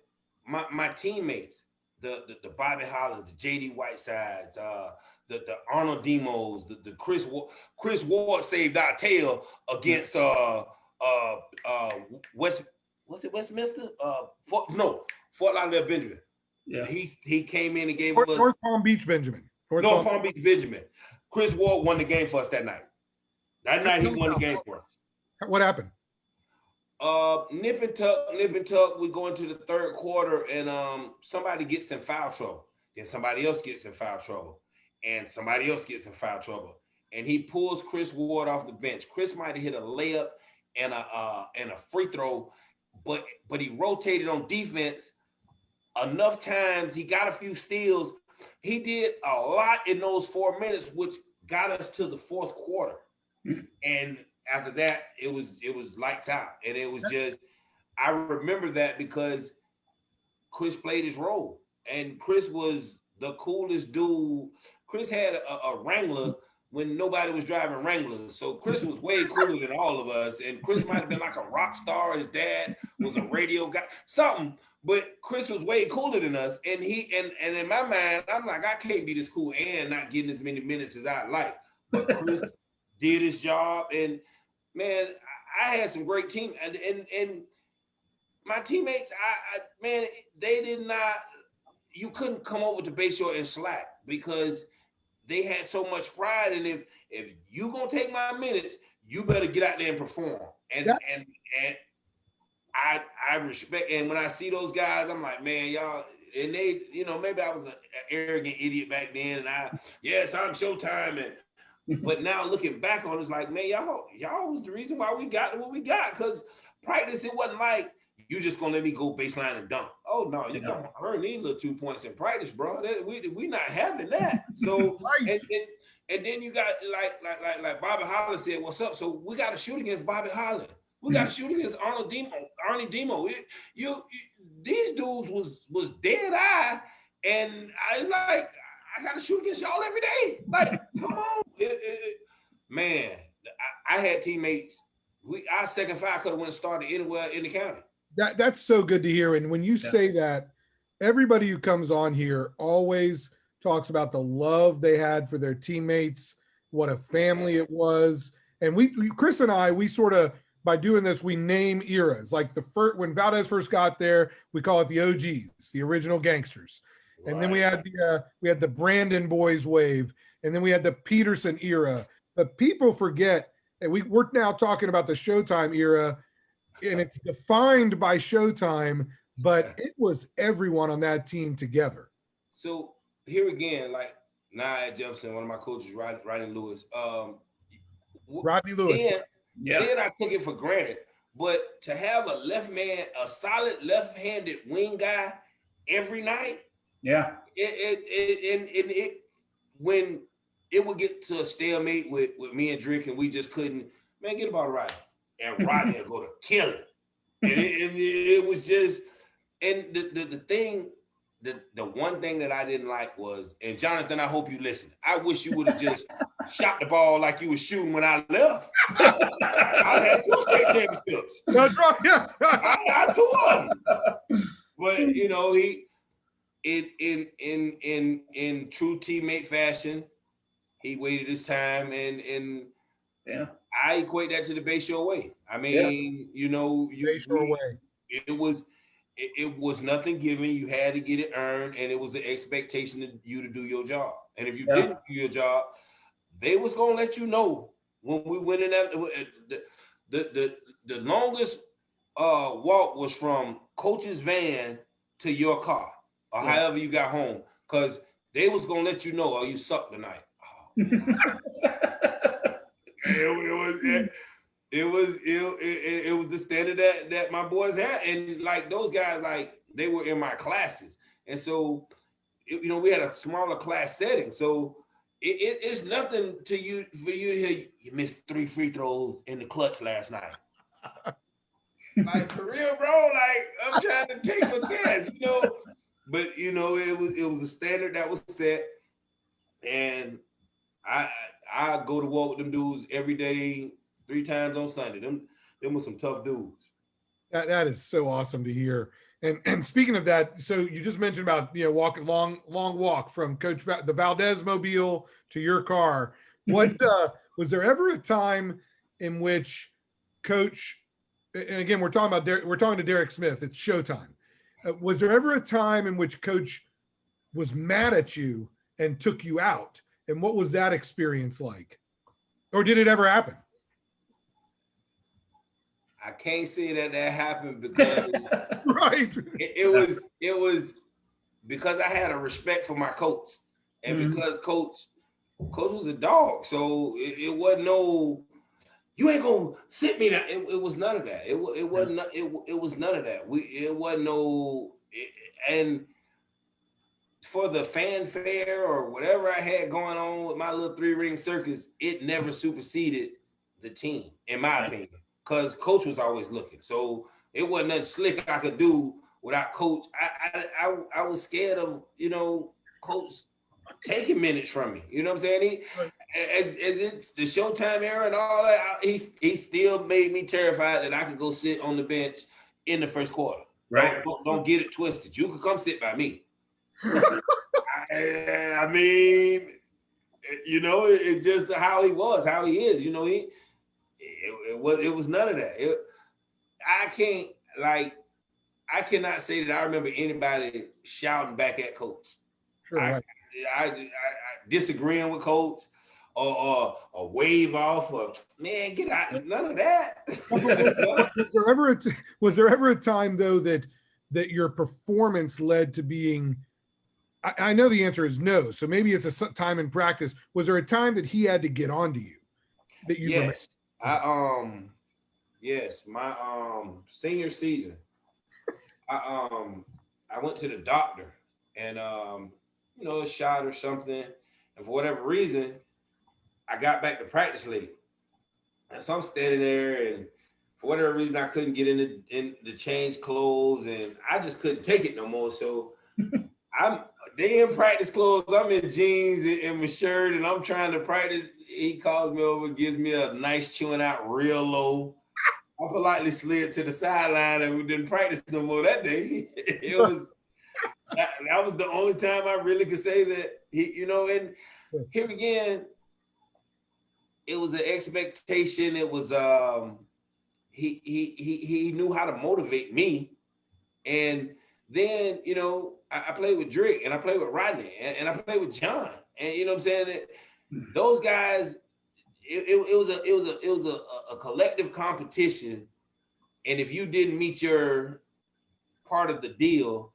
my teammates, the Bobby Hollins, the JD Whitesides, the Arnold Demos, the Chris Ward saved our tail against Westminster? Fort Lauderdale Benjamin. Yeah. He came in and gave North, us North Palm Beach Benjamin. North Palm Beach Benjamin. Chris Ward won the game for us that night. That night he won the game for us. What happened? Nip and tuck. We go into the third quarter, and somebody gets in foul trouble. Then somebody else gets in foul trouble, and somebody else gets in foul trouble. And he pulls Chris Ward off the bench. Chris might have hit a layup and a free throw, but he rotated on defense enough times. He got a few steals. He did a lot in those 4 minutes, which got us to the fourth quarter. And after that, it was lights out. And it was just, I remember that because Chris played his role. And Chris was the coolest dude. Chris had a Wrangler when nobody was driving Wranglers. So Chris was way cooler than all of us. And Chris might have been like a rock star. His dad was a radio guy, something. But Chris was way cooler than us. And and in my mind, I'm like, I can't be this cool and not getting as many minutes as I'd like. But Chris did his job. And man, I had some great team. And my teammates, man, they did not, you couldn't come over to Bayshore and slack because they had so much pride. And if you gonna take my minutes, you better get out there and perform. And I respect, and when I see those guys, I'm like, man, y'all, and they, maybe I was an arrogant idiot back then, and I'm Showtime, but now looking back on it, it's like, man, y'all was the reason why we got to what we got, because practice, it wasn't like, you just gonna let me go baseline and dunk. Oh no, you gonna earn these little 2 points in practice, bro. We not having that. So Right. and then you got like Bobby Holland said, what's up? So we got to shoot against Bobby Holland. We got to shoot against Arnie Demo. These dudes was dead eye, and I was like, I got to shoot against y'all every day. Like, come on, man. I had teammates. Our second five could have went and started anywhere in the county. That's so good to hear. And when you say that, everybody who comes on here always talks about the love they had for their teammates, what a family it was. And Chris and I, we sort of, by doing this, we name eras. Like when Valdez first got there, we call it the OGs, the original gangsters. Right. And then we had the Brandon boys wave, and then we had the Peterson era. But people forget, and we're now talking about the Showtime era, and it's defined by Showtime, but it was everyone on that team together. So here again, like now at Jefferson, one of my coaches, Rodney Lewis. Rodney Lewis. Then I took it for granted. But to have a solid left-handed wing guy every night, when it would get to a stalemate with me and Drake, and we just couldn't, man, get the ball right. And Rodney would go to kill it. And it was just, and the one thing that I didn't like was, and Jonathan, I hope you listen, I wish you would have just shot the ball like you were shooting when I left. I had 2 state championships. That's right. Yeah. I got 2 of them. But you know, he in true teammate fashion, he waited his time, and I equate that to the Bayshore way. I mean, you know, Bayshore way. It was nothing given. You had to get it earned, and it was an expectation of you to do your job. And if you didn't do your job, they was gonna let you know when we went in that. The longest walk was from coach's van to your car, or however you got home, because they was gonna let you know, oh, you sucked tonight. It was the standard that my boys had, and like those guys, like they were in my classes, and so you know we had a smaller class setting, so it's nothing to you for you to hear you missed 3 free throws in the clutch last night. Like for real, bro. Like I'm trying to take my gas, you know. But you know it was a standard that was set, and I go to walk with them dudes every day. 3 times on Sunday. Them were some tough dudes. That is so awesome to hear. And speaking of that, so you just mentioned about, you know, walking long walk from the Valdez Mobile to your car. What was there ever a time in which Coach, and again we're talking to Derek Smith, it's Showtime. Was there ever a time in which Coach was mad at you and took you out? And what was that experience like? Or did it ever happen? I can't say that happened because right. It was because I had a respect for my coach, and because coach was a dog, so it wasn't no, you ain't gonna sit me down. It was none of that. It wasn't. It was none of that. It wasn't no, and for the fanfare or whatever I had going on with my little 3-ring circus, it never superseded the team, in my opinion. Because coach was always looking, so it wasn't nothing slick I could do without coach. I was scared of, you know, coach taking minutes from me. You know what I'm saying? As it's the Showtime era and all that, he still made me terrified that I could go sit on the bench in the first quarter. Right. Don't get it twisted. You could come sit by me. I mean, you know, it's just how he was, how he is. You know, it was none of that. I cannot say that I remember anybody shouting back at coach. Sure, I disagreeing with coach or wave off or man, get out. None of that. Was there ever a time though that your performance led to being, I know the answer is no, so maybe it's a time in practice. Was there a time that he had to get onto you that you yes. Yes, my senior season, I went to the doctor and you know, a shot or something, and for whatever reason, I got back to practice late. And so I'm standing there, and for whatever reason, I couldn't get in the change clothes, and I just couldn't take it no more. So they in practice clothes, I'm in jeans and my shirt, and I'm trying to practice. He calls me over, gives me a nice chewing out real low. I politely slid to the sideline, and we didn't practice no more that day. It was that was the only time I really could say that he, you know, and here again, it was an expectation. It was he knew how to motivate me, and then you know I played with Drake and I played with Rodney and I played with John, and you know what I'm saying. Those guys, it was a collective competition, and if you didn't meet your part of the deal,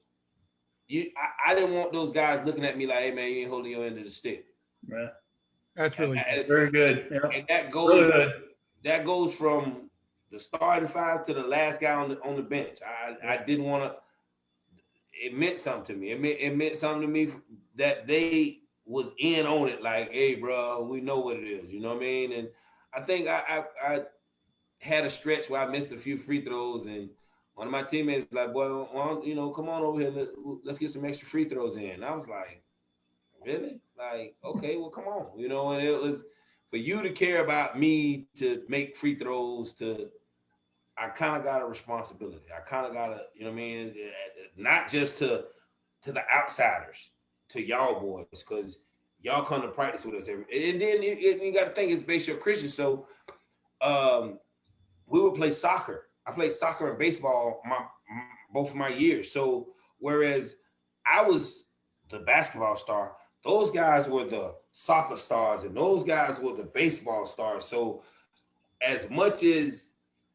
I didn't want those guys looking at me like, hey man, you ain't holding your end of the stick. Yeah. That's really And, Very good. Yeah. and that Really goes good. from the starting five to the last guy on the bench. I didn't want to. It meant something to me. It meant something to me that they was in on it. Like, hey, bro, we know what it is. You know what I mean? And I think I had a stretch where I missed a few free throws, and one of my teammates was like, boy, well, you know, come on over here. Let's get some extra free throws in. And I was like, really? Like, okay, well, come on. You know, and it was for you to care about me to make free throws I kind of got a responsibility. I kind of got to, you know what I mean? Not just to the outsiders, to y'all boys, because y'all come to practice with us every. And then you got to think it's Bayshore Christian, so we would play soccer. I played soccer and baseball both of my years. So whereas I was the basketball star, those guys were the soccer stars, and those guys were the baseball stars. So as much as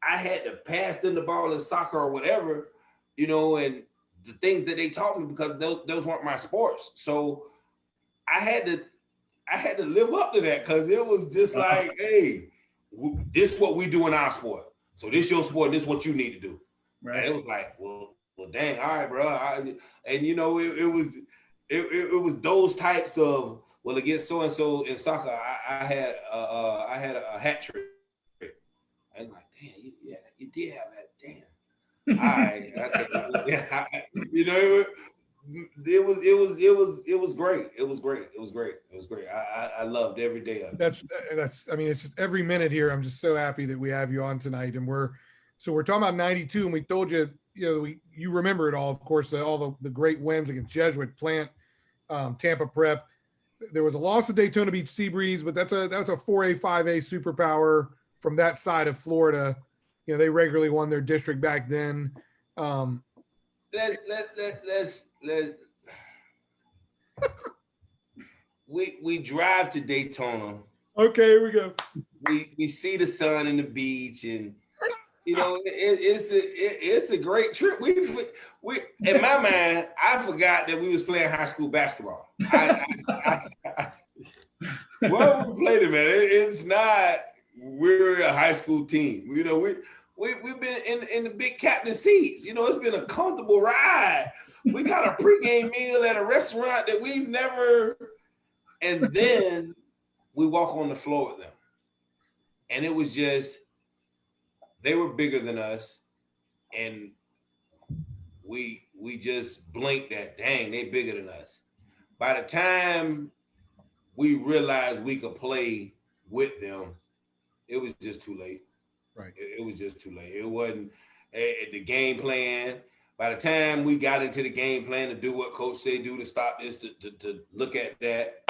I had to pass them the ball in soccer or whatever, you know, and the things that they taught me, because those weren't my sports. So I had to live up to that, because it was just like, hey, this is what we do in our sport. So this your sport, this is what you need to do. Right. And it was like, well, dang, all right, bro. And you know, it was those types of, well, against so and so in soccer, I had a hat trick. And like, damn, you did have that. Damn. All right. You know, it was great. It was great. I loved every day of it. That's. I mean, it's just every minute here. I'm just so happy that we have you on tonight, and we're talking about 92, and we told you, you remember it all, of course, all the great wins against Jesuit, Plant, Tampa Prep. There was a loss to Daytona Beach Seabreeze, but that's a 4A, 5A superpower from that side of Florida. You know, they regularly won their district back then. We drive to Daytona. Okay, here we go. We see the sun and the beach, and you know, it's a great trip. We in my mind, I forgot that we was playing high school basketball. Well, we played it, man. It's not. We're a high school team. You know, we've been in the big captain seats. You know, it's been a comfortable ride. We got a pregame meal at a restaurant that we've never. And then we walk on the floor with them, and it was just, they were bigger than us, and we just blinked at, dang, they bigger than us. By the time we realized we could play with them, it was just too late. Right. It was just too late. It wasn't the game plan. By the time we got into the game plan to do what coach said do to stop this, to look at that,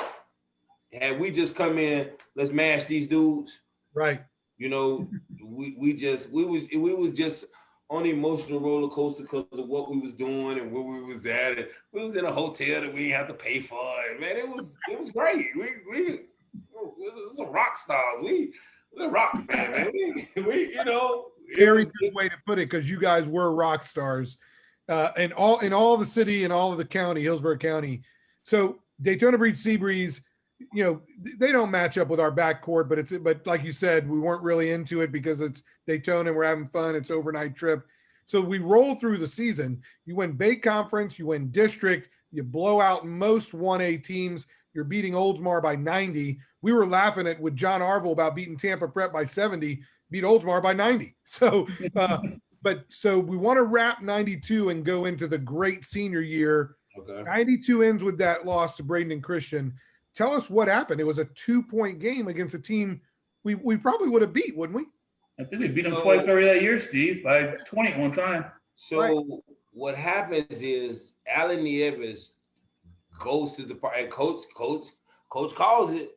had we just come in, let's mash these dudes. Right. You know, we was just on the emotional roller coaster because of what we was doing and where we was at. And we was in a hotel that we didn't have to pay for. And man, it was great. We was a rock stars. We a rock band, man. We you know. Very good way to put it, because you guys were rock stars in all the city and all of the county, Hillsborough County. So Daytona Beach Seabreeze, you know, they don't match up with our backcourt, but like you said, we weren't really into it because it's Daytona and we're having fun. It's overnight trip. So we roll through the season. You win Bay Conference, you win district, you blow out most 1A teams. You're beating Oldsmar by 90. We were laughing with John Arville about beating Tampa Prep by 70, beat Oldsmar by 90. So, so we want to wrap 92 and go into the great senior year. Okay. 92 ends with that loss to Bradenton Christian. Tell us what happened. It was a 2-point game against a team we probably would have beat, wouldn't we? I think we beat them twice already that year, Steve, by 20 at one time. So right. What happens is Alan Nieves goes to the park, and coach calls it.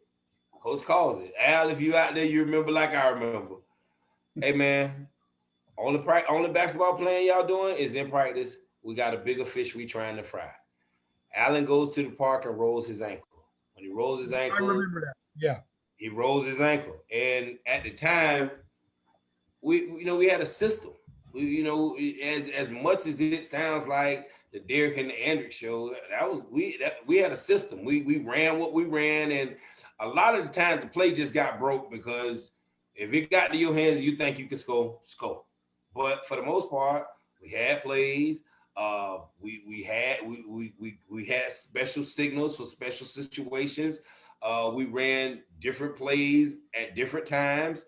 Coach calls it. Al, if you out there, you remember like I remember. Hey man, only basketball playing y'all doing is in practice. We got a bigger fish we trying to fry. Alan goes to the park and rolls his ankle. When he rolls his ankle, I remember that. Yeah. He rolls his ankle. And at the time, we had a system. You know, as much as it sounds like the Derek and the Andrick show, we had a system. We ran what we ran, and a lot of the times the play just got broke because if it got to your hands and you think you can score. But for the most part, we had plays. We had special signals for special situations. We ran different plays at different times.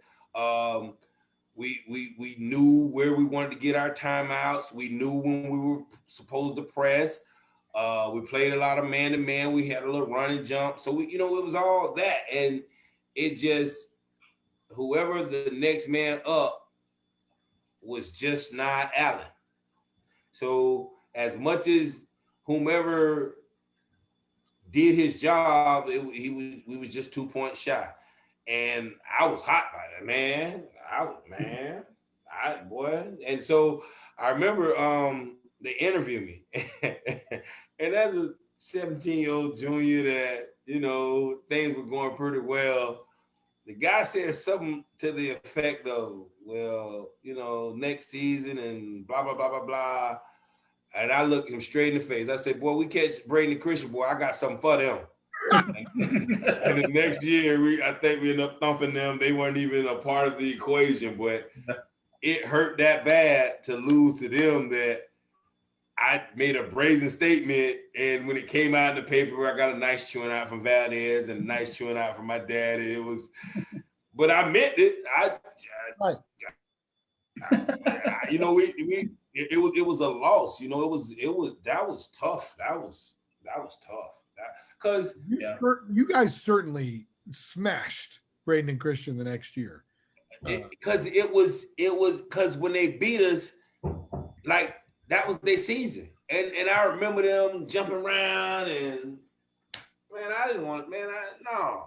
We knew where we wanted to get our timeouts. We knew when we were supposed to press. We played a lot of man-to-man. We had a little run and jump. So it was all that. And it just, whoever the next man up was just not Allen. So as much as whomever did his job, we was just 2 points shy. And I was hot by that, man. And so I remember they interviewed me. And as a 17-year-old junior that, things were going pretty well, the guy said something to the effect of, well, next season and blah, blah, blah, blah, blah. And I looked him straight in the face. I said, boy, we catch Braden and Christian, boy, I got something for them. And the next year, I think we ended up thumping them. They weren't even a part of the equation, but it hurt that bad to lose to them that I made a brazen statement. And when it came out in the paper, I got a nice chewing out from Valdez and a nice chewing out from my dad. But I meant it. It was a loss. That was tough. That was tough. Because you guys certainly smashed Braden and Christian the next year. Because it was because when they beat us, like that was their season. And I remember them jumping around and I didn't want no.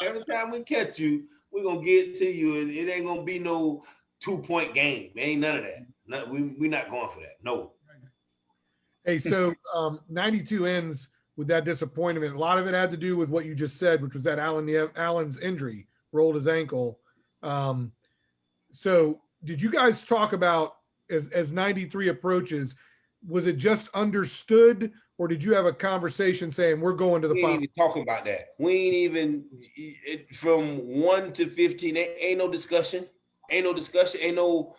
Every time we catch you, we're gonna get to you, and it ain't gonna be no 2-point game. Ain't none of that. We're not going for that. No. Hey, so 92 ends with that disappointment. A lot of it had to do with what you just said, which was that Allen's injury, rolled his ankle. So did you guys talk about as 93 approaches, was it just understood, or did you have a conversation saying we're going to the final? We ain't even talking about that. We ain't even from 1 to 15. Ain't no discussion. Ain't no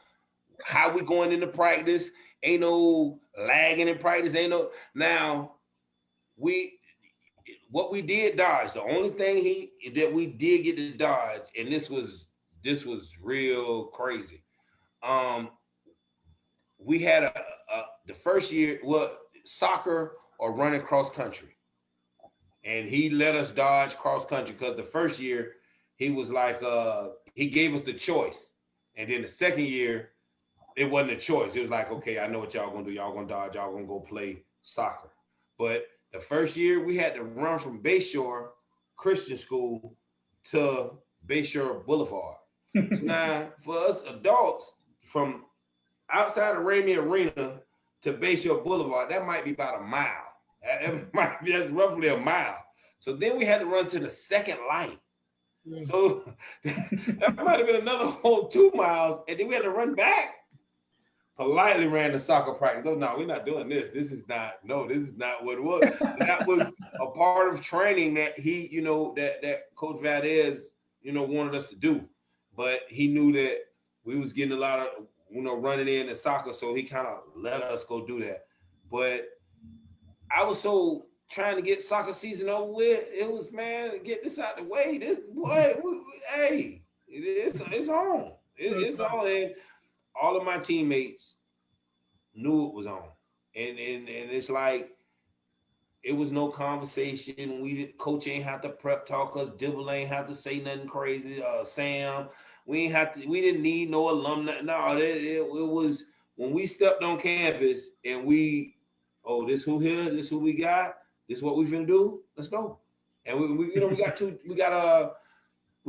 how we going into practice. Ain't no lagging in practice. Now what we did dodge. The only thing that we did get to dodge, and this was real crazy. We had the first year, soccer or running cross country, and he let us dodge cross country because the first year he was like he gave us the choice, and then the second year it wasn't a choice. It was like, okay, I know what y'all gonna do. Y'all gonna dodge. Y'all gonna go play soccer. But the first year we had to run from Bayshore Christian School to Bayshore Boulevard. So now for us adults, from outside of Ramey Arena to Bayshore Boulevard, that might be about a mile. That's roughly a mile. So then we had to run to the second light. So that might have been another whole 2 miles. And then we had to run back. Politely ran the soccer practice. Oh, no, we're not doing this. This is not what it was. That was a part of training that he, that Coach Valdez, wanted us to do. But he knew that we was getting a lot of, running in the soccer, so he kind of let us go do that. But I was so trying to get soccer season over with. It was, man, get this out the way. This boy, hey, it's on. It's on, and all of my teammates knew it was on, and it's like it was no conversation. Coach ain't have to prep talk us. Dibble ain't have to say nothing crazy. Sam, we didn't need no alumni. No, it was when we stepped on campus and this who here, this who we got, this what we finna do. Let's go. And we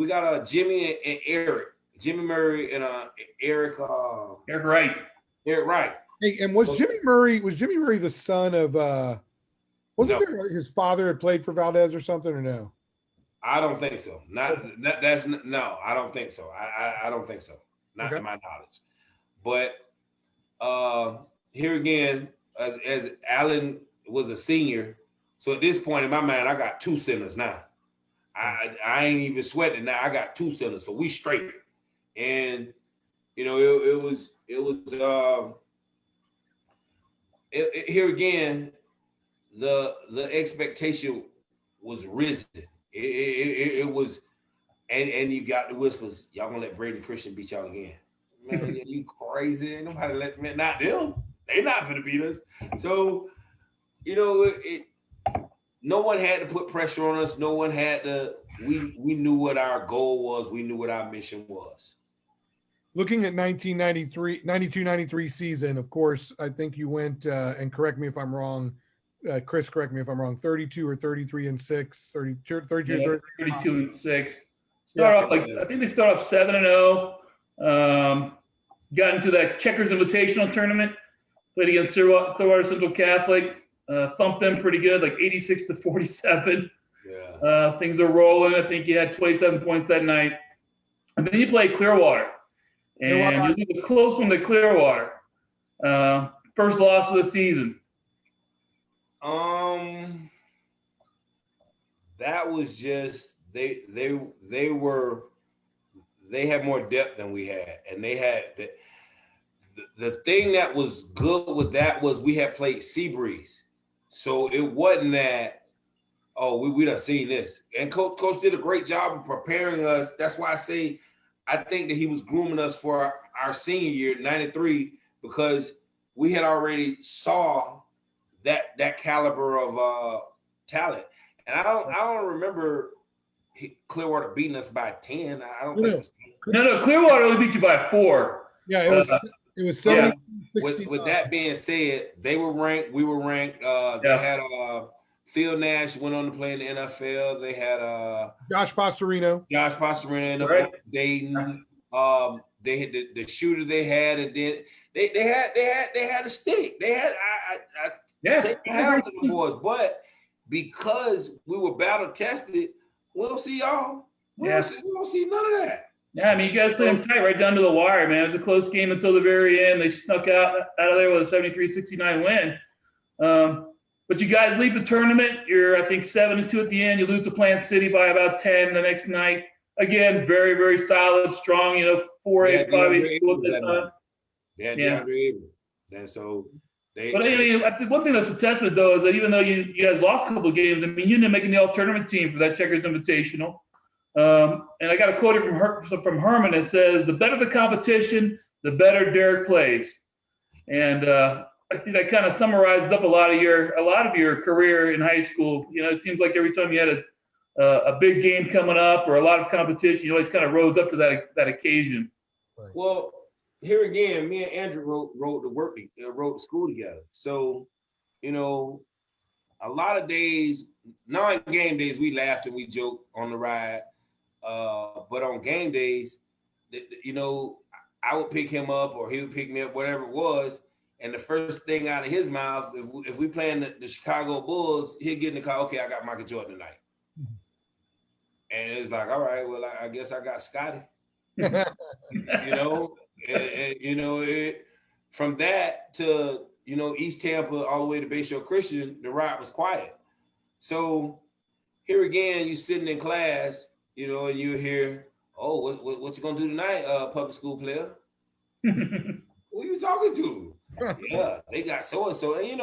got Jimmy and Eric. Jimmy Murray and Eric Wright. Eric Wright. Hey, and was Jimmy Murray the son of there his father had played for Valdez or something, or no? I don't think so. I don't think so. I don't think so. Not to my knowledge. But here again, as Allen was a senior, so at this point in my mind, I got 2 centers now. I ain't even sweating now. I got 2 centers, so we straight. And you know, here again, the expectation was risen. It was, and you got the whispers. Y'all gonna let Braden Christian beat y'all again? Man, you crazy? Ain't nobody let me, not them. They not gonna beat us. So, you know, no one had to put pressure on us. No one had to. We knew what our goal was. We knew what our mission was. Looking at 92-93 season, of course, I think you went, and correct me if I'm wrong, Chris, correct me if I'm wrong, 32 or 33-6, 32 32-6. Start off I think they start off 7-0. Got into that Checkers Invitational tournament, played against Clearwater Central Catholic, thumped them pretty good, like 86-47. Yeah. Things are rolling. I think you had 27 points that night. And then you played Clearwater. And you did a close one to Clearwater. First loss of the season. That was just they had more depth than we had, and they had the thing that was good with that was we had played Seabreeze, so it wasn't that we done seen this, and coach did a great job of preparing us. That's why I think that he was grooming us for our senior year, 93, because we had already saw that caliber of talent. And I don't remember Clearwater beating us by 10. I don't think it was 10. No, Clearwater only beat you by 4. Yeah, it was 70. With that being said, they were ranked, we were ranked. They had Phil Nash went on to play in the NFL. They had Josh Pastorino in the Dayton. They had the shooter they had, and then they had a stick. They had take the hat off the boys, but because we were battle tested, we don't see y'all. We don't see none of that. Yeah, I mean, you guys played them tight right down to the wire, man. It was a close game until the very end. They snuck out of there with a 73-69 win. But you guys leave the tournament. You're, I think, 7-2 at the end. You lose to Plant City by about 10 the next night. Again, very, very solid, strong, 4A, 5A school at that time. Yeah. And so But I mean, one thing that's a testament, though, is that even though you guys lost a couple of games, I mean, you ended up making the all-tournament team for that Checkers Invitational. And I got a quote from Herman that says, "The better the competition, the better Derek plays." And I think that kind of summarizes up a lot of your career in high school. It seems like every time you had a big game coming up or a lot of competition, you always kind of rose up to that occasion. Right. Well, here again, me and Andrew wrote the school together. So, a lot of days, non-game days, we laughed and we joked on the ride. But on game days, I would pick him up or he would pick me up, whatever it was. And the first thing out of his mouth, if we playing the Chicago Bulls, he'd get in the car, okay, I got Michael Jordan tonight. And it was like, all right, well, I guess I got Scotty. From that to, East Tampa all the way to Bayshore Christian, the ride was quiet. So here again, you sitting in class, and you hear, oh, what you gonna do tonight, public school player? Who you talking to? Yeah, they got so-and-so. And,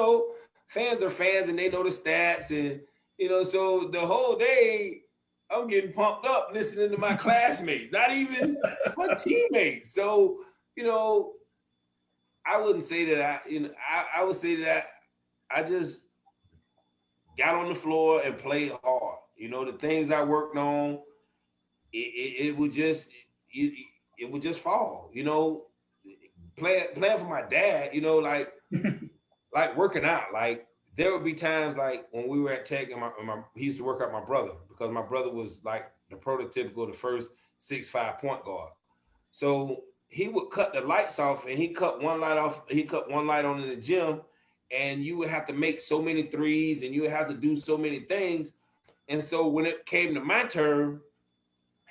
fans are fans and they know the stats. And, so the whole day, I'm getting pumped up listening to my classmates, not even my teammates. So, I wouldn't say that I would say that I just got on the floor and played hard. The things I worked on, it would just fall. Playing for my dad, like working out. Like there would be times like when we were at Tech and he used to work out my brother because my brother was like the prototypical, the first 6'5" point guard. So he would cut the lights off and he cut one light on in the gym, and you would have to make so many threes and you would have to do so many things. And so when it came to my turn,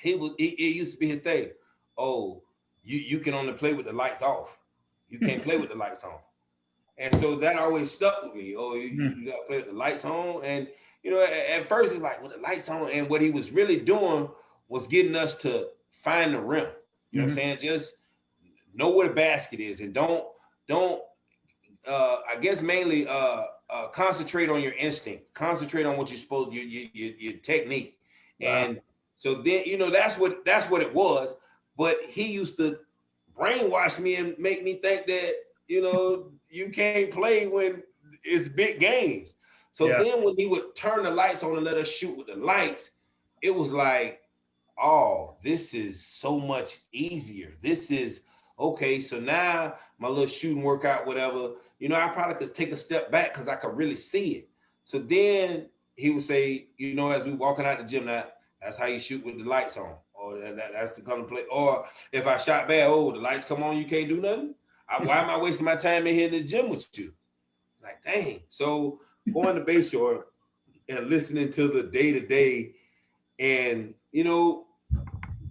it used to be his thing. Oh, you can only play with the lights off. You can't play with the lights on. And so that always stuck with me. Oh, you got to play with the lights on. And, at first it's like, with the lights on. And what he was really doing was getting us to find the rim. You know what I'm saying? Just know where the basket is, and don't I guess mainly concentrate on your instincts, concentrate on what you're supposed to, your technique. Wow. And so then, that's what it was. But he used to brainwash me and make me think that, you can't play when it's big games. So then when he would turn the lights on and let us shoot with the lights, it was like, oh, this is so much easier. This is okay. So now my little shooting workout, whatever, I probably could take a step back because I could really see it. So then he would say, as we walking out the gym, that's how you shoot with the lights on, or that's the kind of play. Or if I shot bad, the lights come on, you can't do nothing. Why am I wasting my time in here in this gym with you? Like, dang. So going to Bayshore and listening to the day-to-day, and,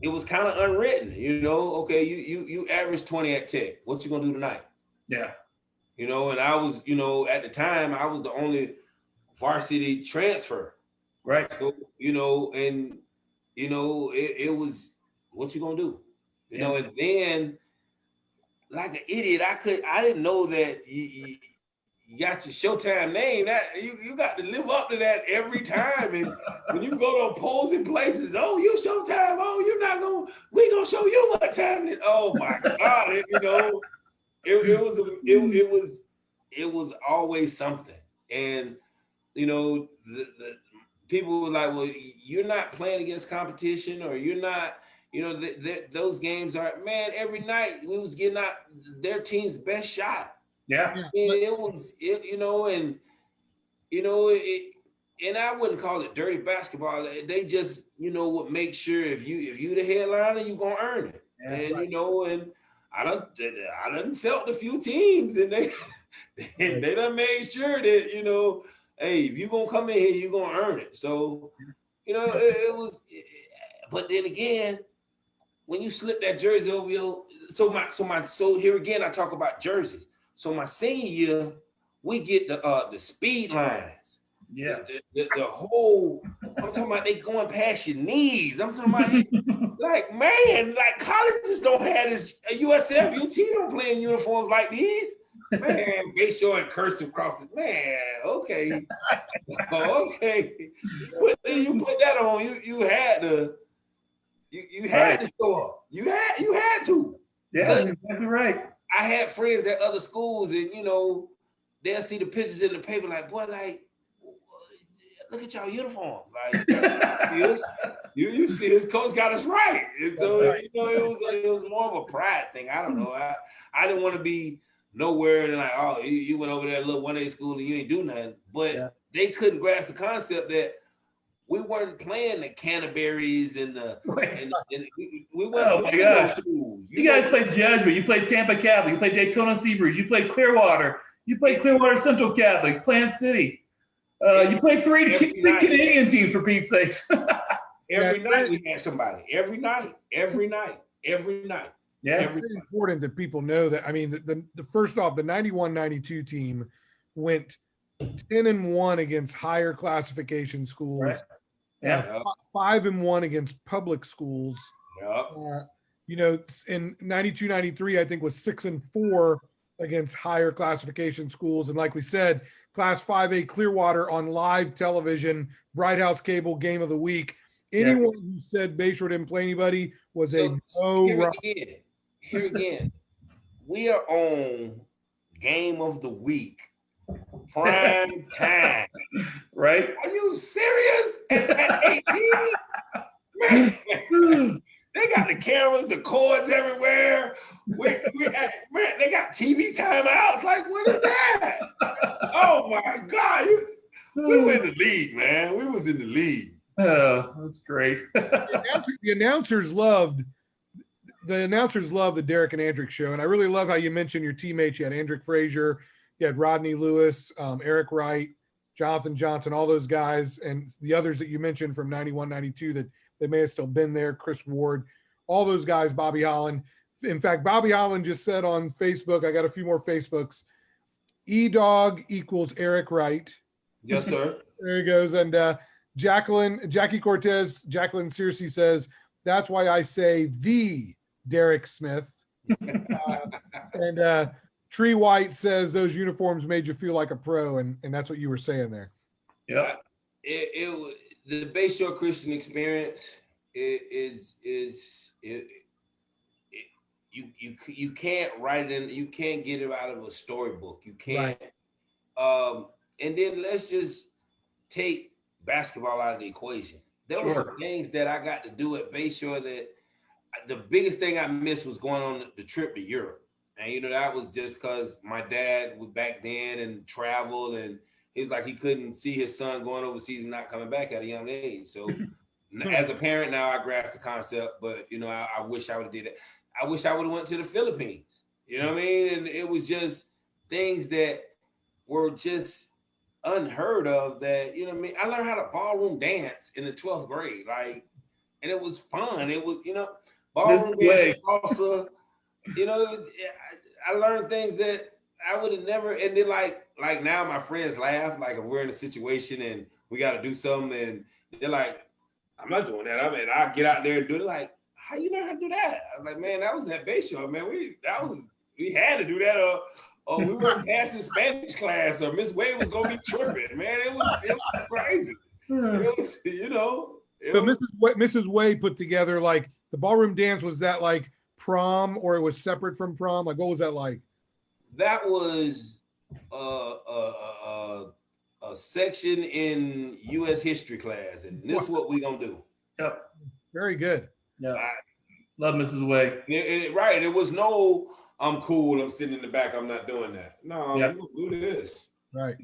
it was kind of unwritten, okay, you average 20 at Tech. What you gonna do tonight? Yeah. And I was, at the time, I was the only varsity transfer. Right. So, and, it was, what you gonna do? And then, like an idiot, I didn't know that you got your Showtime name. That you got to live up to that every time. And when you go to opposing places, you Showtime. We gonna show you what time it is. Oh my God! It was always something. And the people were like, well, you're not playing against competition, or you're not. Those games are, man, every night we was getting out their team's best shot. Yeah. And it was, and I wouldn't call it dirty basketball. They just, would make sure if you the headliner, you gonna earn it. Yeah, and right. And I done felt a few teams, and they they done made sure that, hey, if you gonna come in here, you gonna earn it. So, it was, but then again, when you slip that jersey over your, so here again, I talk about jerseys. So my senior year, we get the speed lines. Yeah. The whole, I'm talking about they going past your knees. I'm talking about like, man, like colleges don't have this, USF, UT don't play in uniforms like these. Man, Bayshore and cursive across the, man, okay. Okay. You put that on, you had to. You had to show up. You had to. Yeah, that's exactly right. I had friends at other schools, and they'll see the pictures in the paper, like, boy, like, look at y'all uniforms. Like, you see his coach got us right. And so it was more of a pride thing. I don't know. I didn't want to be nowhere and like, oh, you went over there, little 1A school, and you ain't do nothing. But they couldn't grasp the concept that we weren't playing the Canterbury's and the. And we weren't. Oh my gosh! You guys played Jesuit. You played Tampa Catholic. You played Daytona Seabreeze. You played Clearwater. You played Clearwater Central Catholic. Plant City. You played three Canadian teams, for Pete's sakes. Every night we had somebody. Every night. Yeah. It's very important that people know that. I mean, the first off, the 91-92 team went 10-1 against higher classification schools. Right. Yeah. 5-1 against public schools. Yeah. In 92-93, I think was 6-4 against higher classification schools. And like we said, Class 5A Clearwater on live television, Bright House Cable Game of the Week. Anyone who said Bayshore didn't play anybody was Here again, we are on Game of the Week. Prime time. Right? Are you serious? At 18? Man, they got the cameras, the cords everywhere. They got TV timeouts. Like, what is that? Oh my God. We were in the league, man. We was in the league. Oh, that's great. The announcers loved the Derek and Andrick show. And I really love how you mentioned your teammates. You had Andrick Frazier, you had Rodney Lewis, Eric Wright, Jonathan Johnson, all those guys, and the others that you mentioned from 91-92 that they may have still been there, Chris Ward, all those guys, Bobby Holland. In fact, Bobby Holland just said on Facebook, I got a few more Facebooks, E-Dog equals Eric Wright. Yes, sir. There he goes. And Jackie Cortez, Jacqueline Searcy says, that's why I say the Derek Smith. And Tree White says those uniforms made you feel like a pro, and that's what you were saying there. Yeah. The Bayshore Christian experience you can't write it in, you can't get it out of a storybook. You can't. Right. And then let's just take basketball out of the equation. There were some things that I got to do at Bayshore that the biggest thing I missed was going on the trip to Europe. And, that was just because my dad was back then and traveled, and it was like he couldn't see his son going overseas and not coming back at a young age. So as a parent now, I grasp the concept, but, I wish I would have did it. I wish I would have went to the Philippines. You know what I mean? And it was just things that were just unheard of that, you know what I mean? I learned how to ballroom dance in the 12th grade. And it was fun. It was, ballroom dance, salsa, I learned things that I would have never, and then like now my friends laugh, like if we're in a situation and we got to do something and they're like, I'm not doing that. I mean, I get out there and do it. Like, how you learn how to do that? I'm like, man, that was at Bayshore, man. We had to do that, or we were passing Spanish class, or Miss Wade was gonna be tripping, man. It was crazy. It was, So Mrs. Wade put together like the ballroom dance. Was that like prom, or it was separate from prom? Like, what was that like? That was a section in U.S. history class, and this is what we gonna do. Yep. Very good. Yeah. Love Mrs. Wade. Right. It was no, I'm cool, I'm sitting in the back, I'm not doing that. No, yeah. Do this. Right.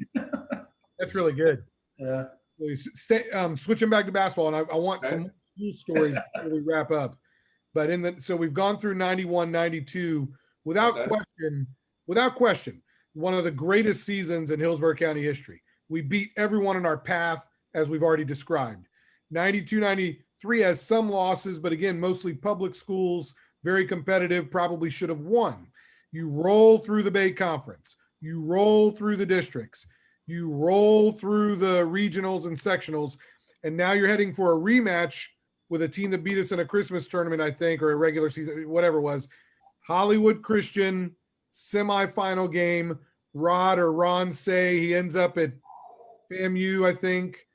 That's really good. Yeah. Switching back to basketball, and I want some school stories before we wrap up. But so we've gone through 91, 92, without question, one of the greatest seasons in Hillsborough County history. We beat everyone in our path, as we've already described. 92, 93 has some losses, but again, mostly public schools, very competitive, probably should have won. You roll through the Bay Conference, you roll through the districts, you roll through the regionals and sectionals, and now you're heading for a rematch with a team that beat us in a Christmas tournament, I think, or a regular season, whatever it was. Hollywood Christian, semifinal game. Ron say he ends up at FAMU, I think.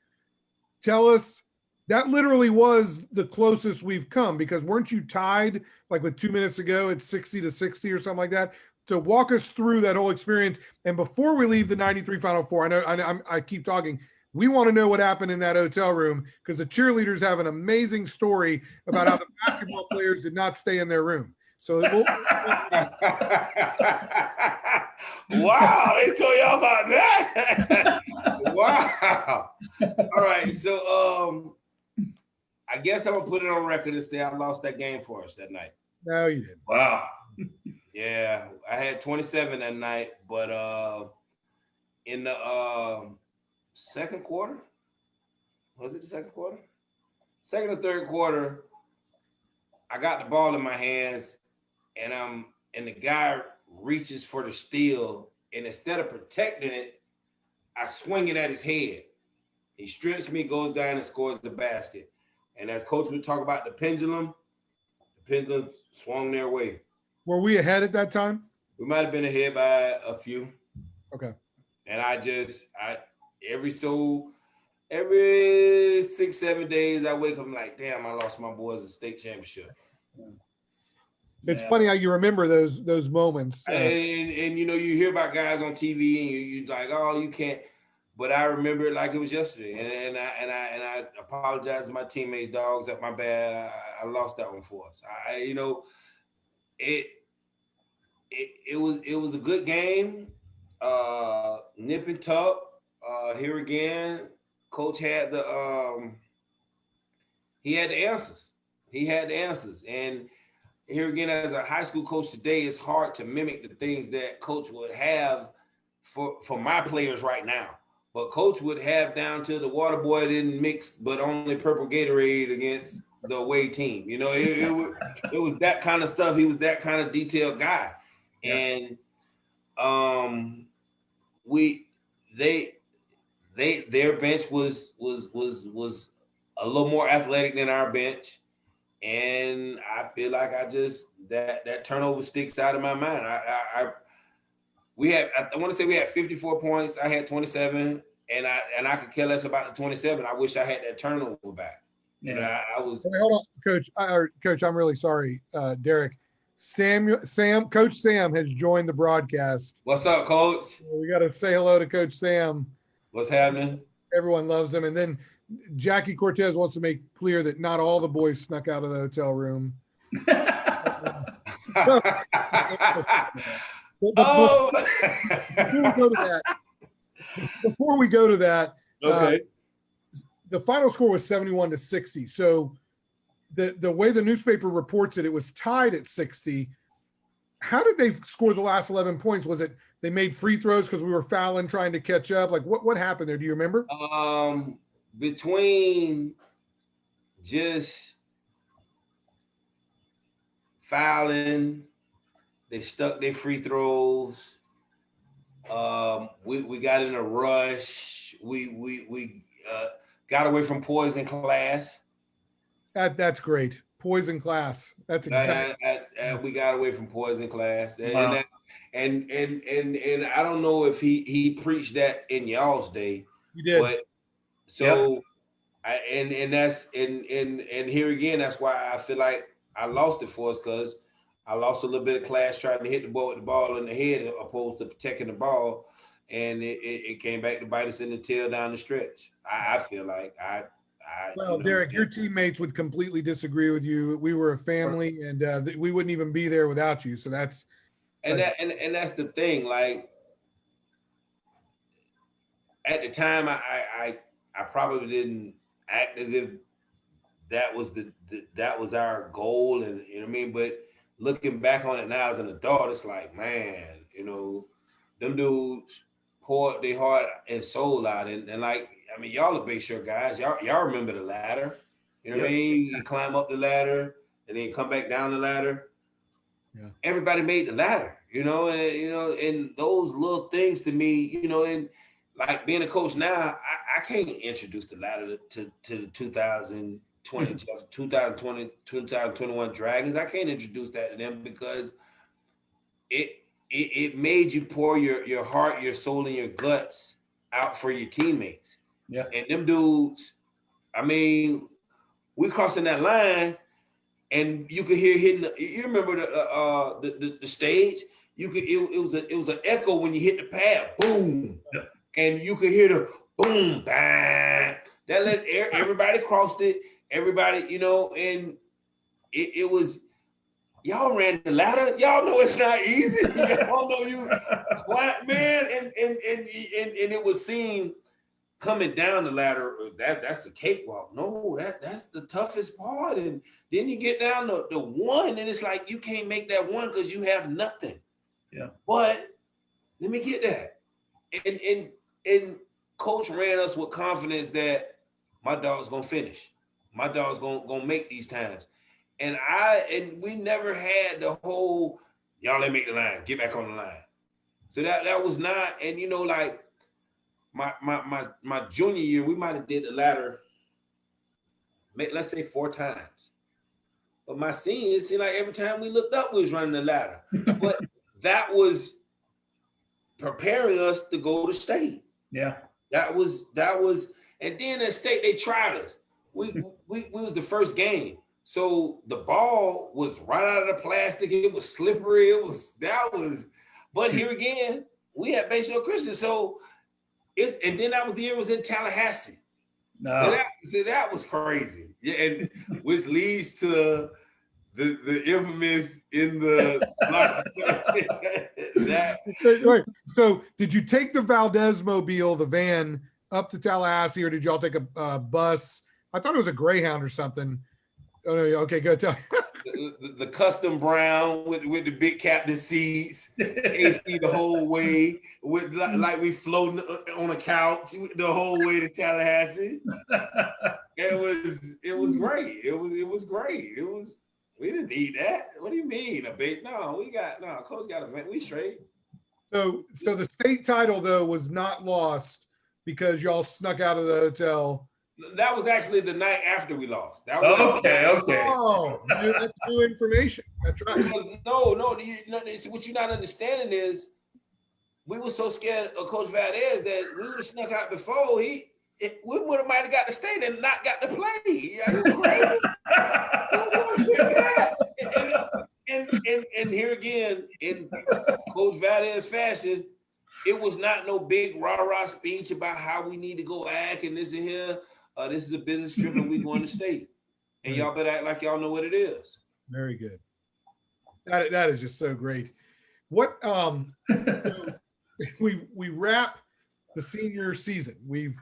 Tell us, that literally was the closest we've come, because weren't you tied like with 2 minutes ago at 60-60 or something like that? So walk us through that whole experience. And before we leave the 93 Final Four, I keep talking. We want to know what happened in that hotel room, because the cheerleaders have an amazing story about how the basketball players did not stay in their room. So wow, they told y'all about that. Wow. All right, so I guess I'm gonna put it on record and say I lost that game for us that night. No, you didn't. Wow. Yeah, I had 27 that night, but in the second quarter, was it the second quarter? Second or third quarter, I got the ball in my hands, and the guy reaches for the steal, and instead of protecting it, I swing it at his head. He strips me, goes down, and scores the basket. And as coach would talk about the pendulum swung their way. Were we ahead at that time? We might have been ahead by a few. Okay. And every 6-7 days I wake up, I'm like, damn, I lost my boys a state championship. It's funny how you remember those moments. And you hear about guys on TV and you like, oh, you can't. But I remember it like it was yesterday. And I apologize to my teammates, dogs. That's my bad. I lost that one for us. It was a good game. Nip and tuck. Here again, coach had the answers. He had the answers. And here again, as a high school coach today, it's hard to mimic the things that coach would have for my players right now. But coach would have down to the water boy didn't mix, but only purple Gatorade against the away team. You know, it was that kind of stuff. He was that kind of detailed guy. Yeah. And their bench was a little more athletic than our bench. And I feel like that turnover sticks out of my mind. I want to say we had 54 points. I had 27, and I could care less about the 27. I wish I had that turnover back. Yeah. You know, I was. Wait, hold on, Coach. Coach, I'm really sorry, Derek. Coach Sam has joined the broadcast. What's up, Coach? We got to say hello to Coach Sam. What's happening? Everyone loves him. And then Jackie Cortez wants to make clear that not all the boys snuck out of the hotel room. Oh. Before we go to that, Okay. The final score was 71-60. So the way the newspaper reports it, it was tied at 60. How did they score the last 11 points? Was it they made free throws because we were fouling, trying to catch up? Like what happened there? Do you remember? Between just fouling, they stuck their free throws. We got in a rush. We got away from poison class. That's great. Poison class. That's exactly. We got away from poison class. Wow. And I don't know if he preached that in y'all's day. You did. But so and here again, that's why I feel like I lost it for us, because I lost a little bit of class trying to hit the ball in the head opposed to protecting the ball. And it came back to bite us in the tail down the stretch. I feel like Well, Derek, your teammates would completely disagree with you. We were a family, and we wouldn't even be there without you. So that's and that's the thing. Like at the time, I probably didn't act as if that was our goal, and you know what I mean. But looking back on it now as an adult, it's like, man, you know, them dudes poured their heart and soul out, and like, I mean, y'all are Bayshore guys. Y'all remember the ladder. You know what I mean? You climb up the ladder and then you come back down the ladder. Yeah. Everybody made the ladder, you know, and those little things to me, you know, and like being a coach now, I can't introduce the ladder to the 2020, 2021 Dragons. I can't introduce that to them because it made you pour your heart, your soul, and your guts out for your teammates. Yeah. And them dudes, I mean, we crossing that line, and you could hear hitting. You remember the stage? It was an echo when you hit the pad, boom, and you could hear the boom, bang. That let everybody crossed it. Everybody, you know, and it was. Y'all ran the ladder. Y'all know it's not easy. Y'all know you, what, man, and it was seen coming down the ladder. That's a cakewalk. No, that's the toughest part. And then you get down to the one, and it's like you can't make that one because you have nothing. Yeah. But let me get that. And coach ran us with confidence that my dog's gonna finish. My dog's gonna make these times. And we never had the whole, y'all let me make the line, get back on the line. So that was not, and you know, like my junior year, we might have did the ladder, let's say 4 times. But my senior year, it seemed like every time we looked up, we was running the ladder. But that was preparing us to go to state. Yeah. That was, and then at state, they tried us. We was the first game. So the ball was right out of the plastic. It was slippery. But here again, we had Bayshore Christian. So and then that was the year it was in Tallahassee. No. So that was crazy. Yeah, and which leads to the infamous in the that. Wait, so did you take the Valdez Mobile, the van, up to Tallahassee, or did y'all take a bus? I thought it was a Greyhound or something. Oh no! Okay, go tell. the custom brown with the big captain seats, AC the whole way, with like we floating on a couch the whole way to Tallahassee. It was great. It was great. We didn't need that. What do you mean a bait? No, coach got a vent. We straight. So the state title though was not lost because y'all snuck out of the hotel. That was actually the night after we lost. That was Okay. Oh, that's new information. That's right. Because what you're not understanding is we were so scared of Coach Valdez that we would have snuck out before we might have got to stay and not got to play. Are you crazy? and here again, in Coach Valdez fashion, it was not no big rah-rah speech about how we need to go act and this and here. This is a business trip and we're going to state. And y'all better act like y'all know what it is. Very good. That is just so great. What we wrap the senior season. We've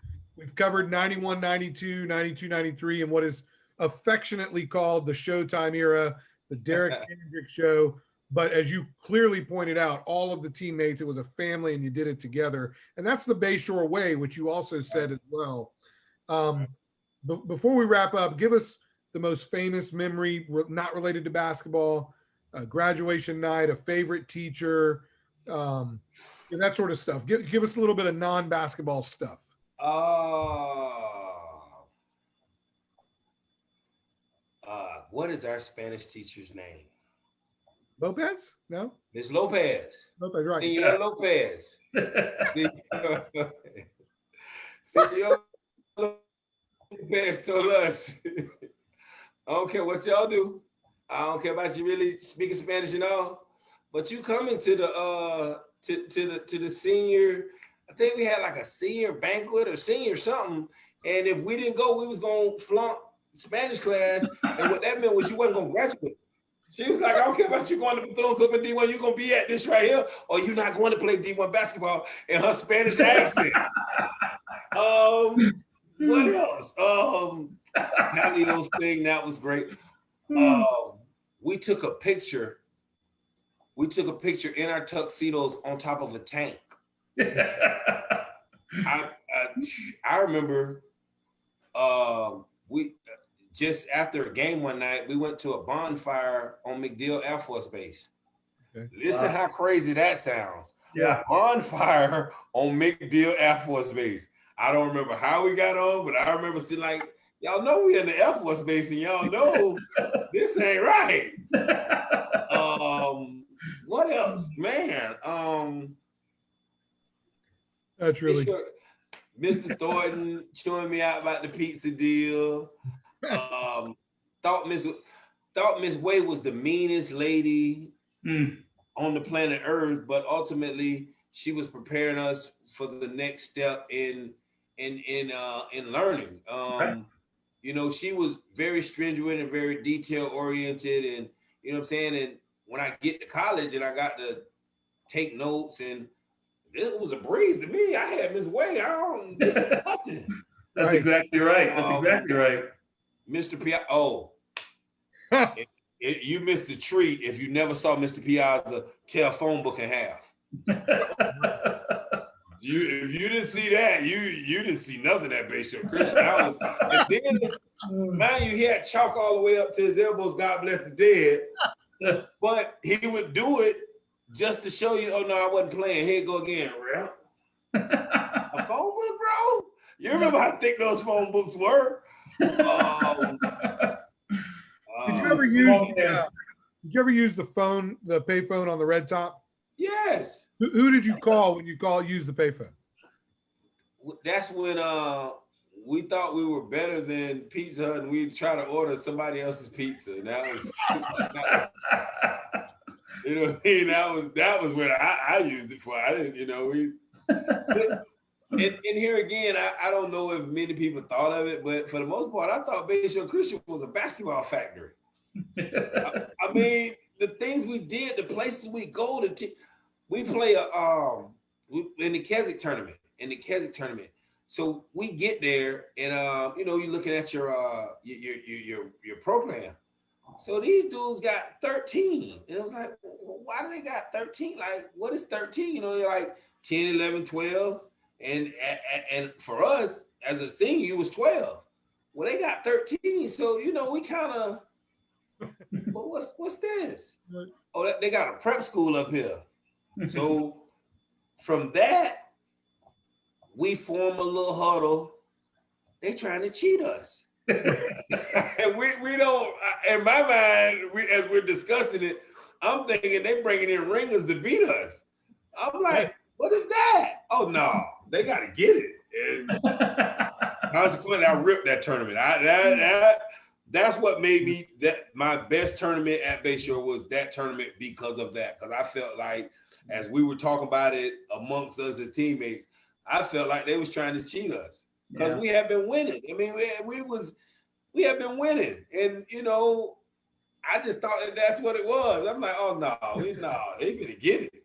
covered 91, 92, 92, 93, and what is affectionately called the Showtime Era, the Derek Hendrick show. But as you clearly pointed out, all of the teammates, it was a family and you did it together. And that's the Bayshore way, which you also said as well. Before we wrap up, give us the most famous memory, not related to basketball, graduation night, a favorite teacher, that sort of stuff. Give us a little bit of non-basketball stuff. What is our Spanish teacher's name? Lopez? No? Miss Lopez. Lopez, right. Senor Lopez. Senor Lopez told us, I don't care what y'all do. I don't care about you really speaking Spanish and all, but you coming to the to the senior, I think we had like a senior banquet or senior something. And if we didn't go, we was gonna flunk Spanish class. And what that meant was you wasn't gonna graduate. She was like, I don't care about you going to Bethune-Cookman D1, you're going to be at this right here, or you're not going to play D1 basketball in her Spanish accent. What else? Those thing, that was great. We took a picture in our tuxedos on top of a tank. I remember we just after a game one night, we went to a bonfire on MacDill Air Force Base. Okay. Listen how crazy that sounds. Yeah. A bonfire on MacDill Air Force Base. I don't remember how we got on, but I remember seeing like, y'all know we in the Air Force Base and y'all know this ain't right. What else? Man. That's really good. Mr. Thornton chewing me out about the pizza deal. Thought Miss Way was the meanest lady on the planet Earth, but ultimately she was preparing us for the next step in learning. You know, she was very stringent and very detail oriented, and you know what I'm saying. And when I get to college and I got to take notes, and it was a breeze to me. I had Miss Way. This is nothing. That's exactly right. That's exactly right. Mr. Piazza, you missed the treat if you never saw Mr. Piazza tear a phone book in half. If you didn't see that, you didn't see nothing at Bayshore Christian. And then, mind you, he had chalk all the way up to his elbows, God bless the dead. But he would do it just to show you, oh no, I wasn't playing. Here you go again, bro. A phone book, bro? You remember how thick those phone books were? Did you ever use the phone, the pay phone on the red top? Yes. Who did you call when you use the pay phone? That's when we thought we were better than Pizza Hut, and we'd try to order somebody else's pizza. And that was, you know what I mean? That was what I used it for. I didn't, you know, and here again, I don't know if many people thought of it, but for the most part, I thought Bayshore Christian was a basketball factory. I mean, the things we did, the places we go to, we play in the Keswick tournament. So we get there, and you know, you're looking at your program. So these dudes got 13. And it was like, why do they got 13? Like, what is 13? You know, they're like 10, 11, 12. And for us, as a senior, it was 12. Well, they got 13. So, you know, we kind of, well, what's this? Oh, they got a prep school up here. So from that, we form a little huddle. They trying to cheat us. And we don't, in my mind, as we're discussing it, I'm thinking they bringing in ringers to beat us. I'm like, what is that? Oh, no, they got to get it. And consequently, I ripped that tournament. That's what made me my best tournament at Bayshore was that tournament because of that. Because I felt like, as we were talking about it amongst us as teammates, I felt like they was trying to cheat us because we have been winning. I mean, we have been winning, and you know, I just thought that's what it was. I'm like, oh no, they gonna get it.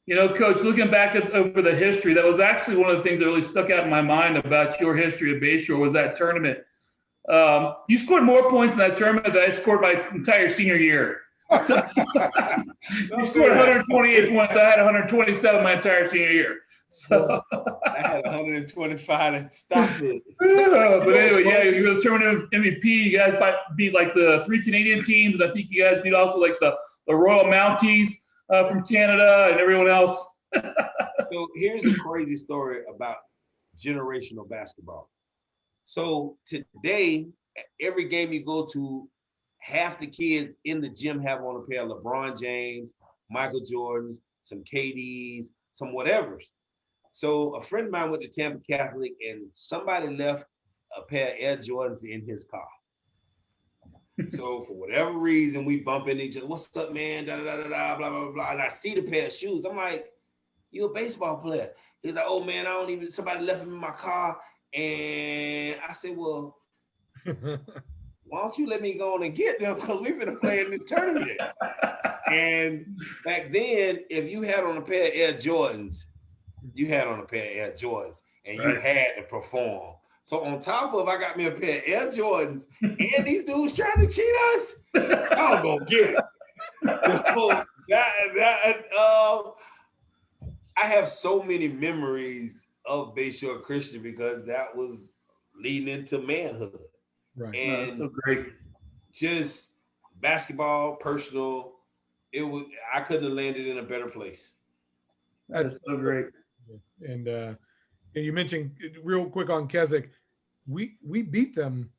You know, Coach, looking back over the history, that was actually one of the things that really stuck out in my mind about your history at Bayshore was that tournament. You scored more points in that tournament than I scored my entire senior year. So, you scored 128 points. I had 127 my entire senior year. So I had 125 and stopped it. But anyway, you were the tournament MVP. You guys beat like the 3 Canadian teams, and I think you guys beat also like the Royal Mounties from Canada and everyone else. So here's a crazy story about generational basketball. So today, every game you go to, half the kids in the gym have on a pair of LeBron James, Michael Jordans, some KDs, some whatevers. So a friend of mine went to Tampa Catholic and somebody left a pair of Air Jordans in his car. So for whatever reason, we bump into each other. What's up, man? Da, da, da, da, blah, blah, blah. And I see the pair of shoes. I'm like, you a baseball player. He's like, oh man, somebody left them in my car. And I said, well, why don't you let me go on and get them? Because we've been playing this tournament. And back then, if you had on a pair of Air Jordans, you had on a pair of Air Jordans and you had to perform. So on top of I got me a pair of Air Jordans and these dudes trying to cheat us, I'm gonna get it. So I have so many memories of Bayshore Christian because that was leading into manhood. Right. And that's so great. Just basketball, personal. I couldn't have landed in a better place. That's so great. And you mentioned real quick on Keswick, we beat them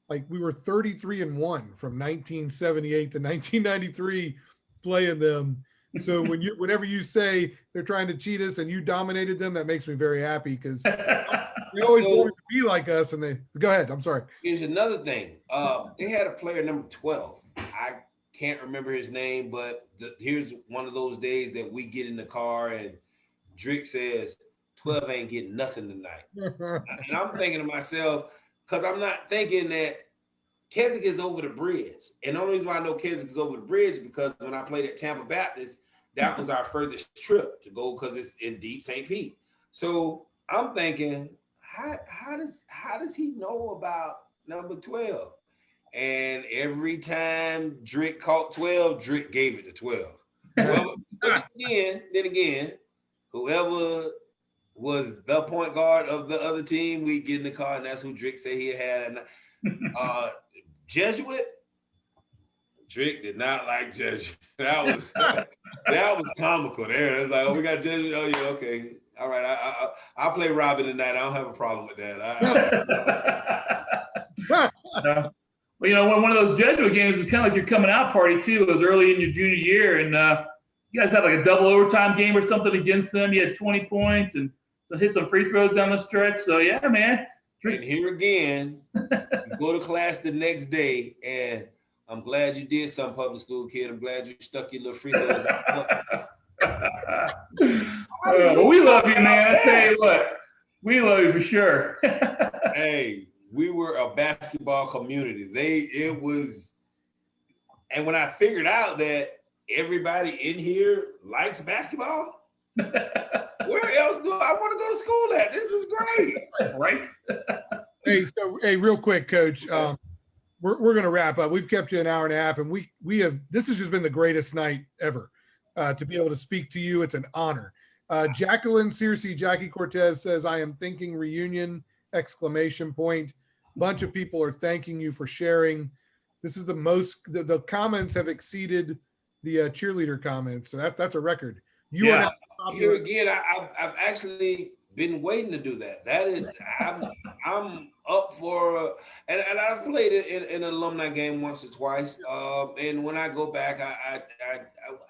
like we were 33-1 from 1978 to 1993 playing them. So whenever you say they're trying to cheat us and you dominated them, that makes me very happy because they always wanted to be like us. And they go ahead. I'm sorry. Here's another thing. They had a player number 12. I can't remember his name, but here's one of those days that we get in the car and Drake says, 12 ain't getting nothing tonight. And I'm thinking to myself, because I'm not thinking that Keswick is over the bridge. And the only reason why I know Keswick is over the bridge is because when I played at Tampa Baptist, that was our furthest trip to go because it's in deep St. Pete. So I'm thinking, how does he know about number 12? And every time Drake caught 12, Drake gave it to 12. Well, then again, whoever was the point guard of the other team, we get in the car, and that's who Drake said he had. Jesuit, Drake did not like Jesuit. That was comical there. It's like, oh, we got Jesuit. Oh, yeah, okay. All right, I'll play Robin tonight. I don't have a problem with that. Well, you know, one of those Jesuit games is kind of like your coming out party too. It was early in your junior year, and you guys had like a double overtime game or something against them. You had 20 points and hit some free throws down the stretch. So yeah, man. And here again, you go to class the next day, and I'm glad you did some public school, kid. I'm glad you stuck your little free throws. Well, we love you, man. I tell you what, we love you for sure. Hey, we were a basketball community. And when I figured out that everybody in here likes basketball, where else do I want to go to school at? This is great. Right? Hey, real quick, Coach. we're going to wrap up. We've kept you an hour and a half, and this has just been the greatest night ever. To be able to speak to you, it's an honor. Jacqueline Searcy, Jackie Cortez says, I am thinking reunion, ! Bunch of people are thanking you for sharing. This is the comments have exceeded the cheerleader comments. So that's a record. You are now here again, I've actually been waiting to do that. That is, I'm up for, and I've played it in an alumni game once or twice. And when I go back, I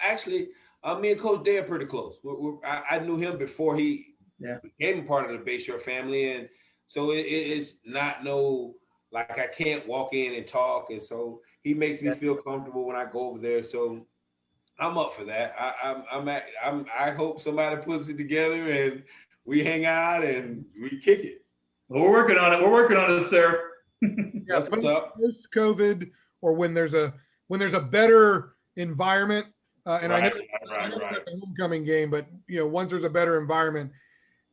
actually, me and Coach Day are pretty close. I knew him before he became part of the Bayshore family, and so it's not like I can't walk in and talk, and so he makes me feel comfortable when I go over there. So I'm up for that. I hope somebody puts it together and we hang out and we kick it. Well, we're working on it. We're working on it, sir. That's what's up. Post-COVID, or when there's a better environment. And I know it's a homecoming game, but once there's a better environment,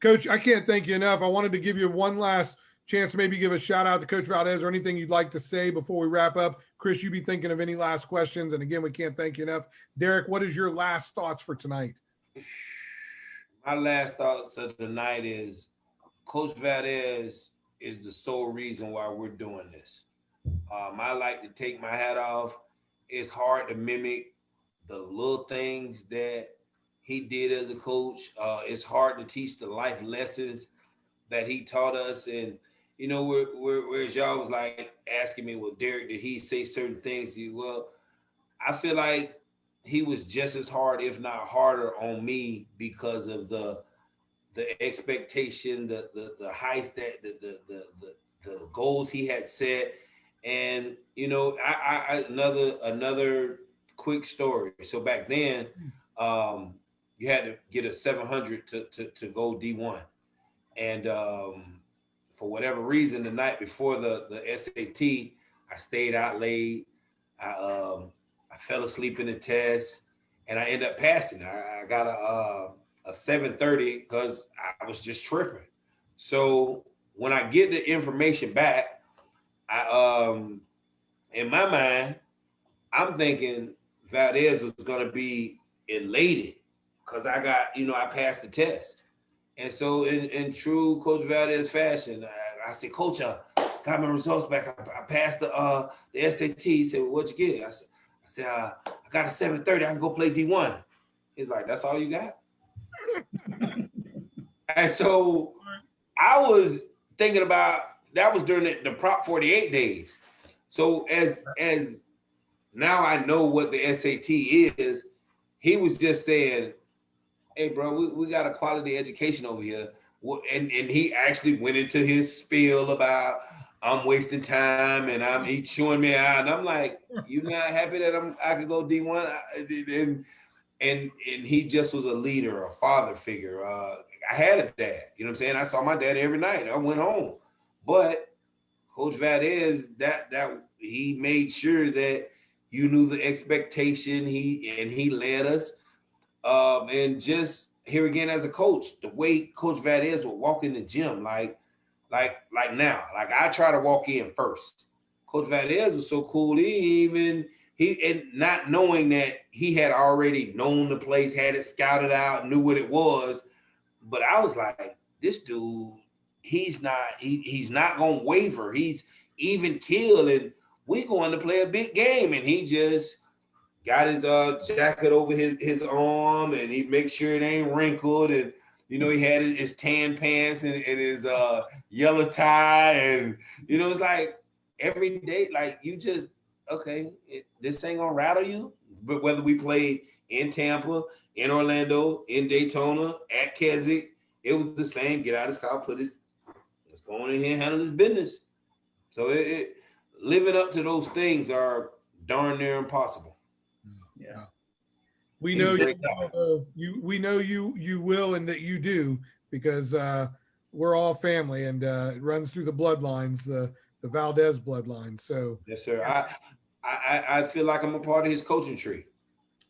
Coach, I can't thank you enough. I wanted to give you one last chance to maybe give a shout out to Coach Valdez or anything you'd like to say before we wrap up. Chris, you be thinking of any last questions. And again, we can't thank you enough. Derek, what is your last thoughts for tonight? My last thoughts of the night is Coach Valdez is the sole reason why we're doing this. I like to take my hat off. It's hard to mimic the little things that he did as a coach. It's hard to teach the life lessons that he taught us. And, whereas y'all was like asking me, well, Derek, did he say certain things? Well, I feel like he was just as hard, if not harder, on me because of the expectation, the heights that the goals he had set. And, another quick story. So back then, you had to get a 700 to go D1. And for whatever reason, the night before the SAT, I stayed out late. I fell asleep in the test, and I ended up passing. I got a 730 because I was just tripping. So when I get the information back, in my mind, I'm thinking Valdez was going to be elated because I passed the test. And so in true Coach Valdez fashion, I said, Coach, I got my results back. I passed the SAT. He said, well, what'd you get? I said, I got a 730. I can go play D1. He's like, that's all you got? And so I was thinking about, that was during the Prop 48 days. So as now I know what the SAT is, he was just saying, hey, bro, we got a quality education over here. And he actually went into his spiel about I'm wasting time and he's chewing me out. And I'm like, you not happy that I could go D1? And he just was a leader, a father figure. I had a dad, you know what I'm saying? I saw my dad every night. I went home. But Coach Valdez, that he made sure that you knew the expectation. He led us. And just here again as a coach, the way Coach Valdez would walk in the gym, like now, like I try to walk in first. Coach Valdez was so cool. And not knowing that he had already known the place, had it scouted out, knew what it was. But I was like, this dude, he's not going to waver. He's even killed, and we're going to play a big game. And he just got his jacket over his arm, and he makes sure it ain't wrinkled. And, he had his tan pants and his yellow tie. And, it's like every day, like you just, okay, this ain't going to rattle you. But whether we played in Tampa, in Orlando, in Daytona, at Keswick, it was the same. Get out of his car, let's go on in here and handle his business. So living up to those things are darn near impossible. Yeah. We know you will, and that you do, because we're all family, and it runs through the bloodlines, the Valdez bloodline. So yes, sir. I feel like I'm a part of his coaching tree.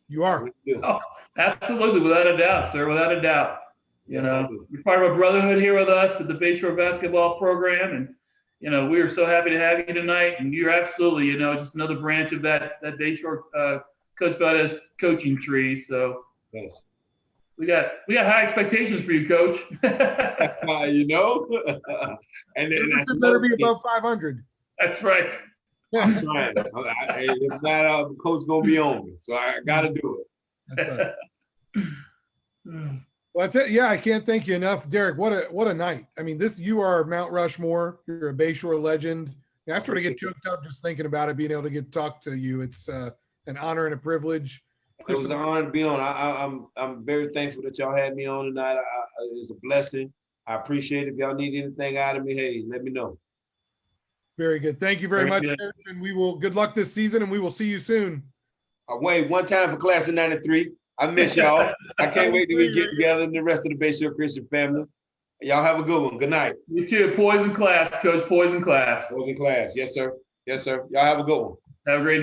You are. Oh, absolutely, without a doubt, sir, without a doubt. Yes, You're part of a brotherhood here with us at the Bayshore basketball program, and we are so happy to have you tonight, and you're absolutely, just another branch of that Bayshore Coach Valdez coaching tree. So Yes. we got high expectations for you, Coach. And Jefferson better be above 500. That's right. I'm trying. If not, coach gonna be on me, so I gotta do it. That's right. Well, that's it. Yeah, I can't thank you enough, Derek. What a night. I mean, you are Mount Rushmore. You're a Bayshore legend. I sort of get choked up just thinking about it, being able to get to talk to you. It's an honor and a privilege. It was an honor to be on. I'm very thankful that y'all had me on tonight. It was a blessing. I appreciate it. If y'all need anything out of me, hey, let me know. Very good. Thank you very much, Derek, and good luck this season, and we will see you soon. Wait, one time for class of 93. I miss y'all. I can't wait to get together and the rest of the Bayshore Christian family. Y'all have a good one. Good night. You too. Poison class, Coach. Poison class. Poison class. Yes, sir. Yes, sir. Y'all have a good one. Have a great night.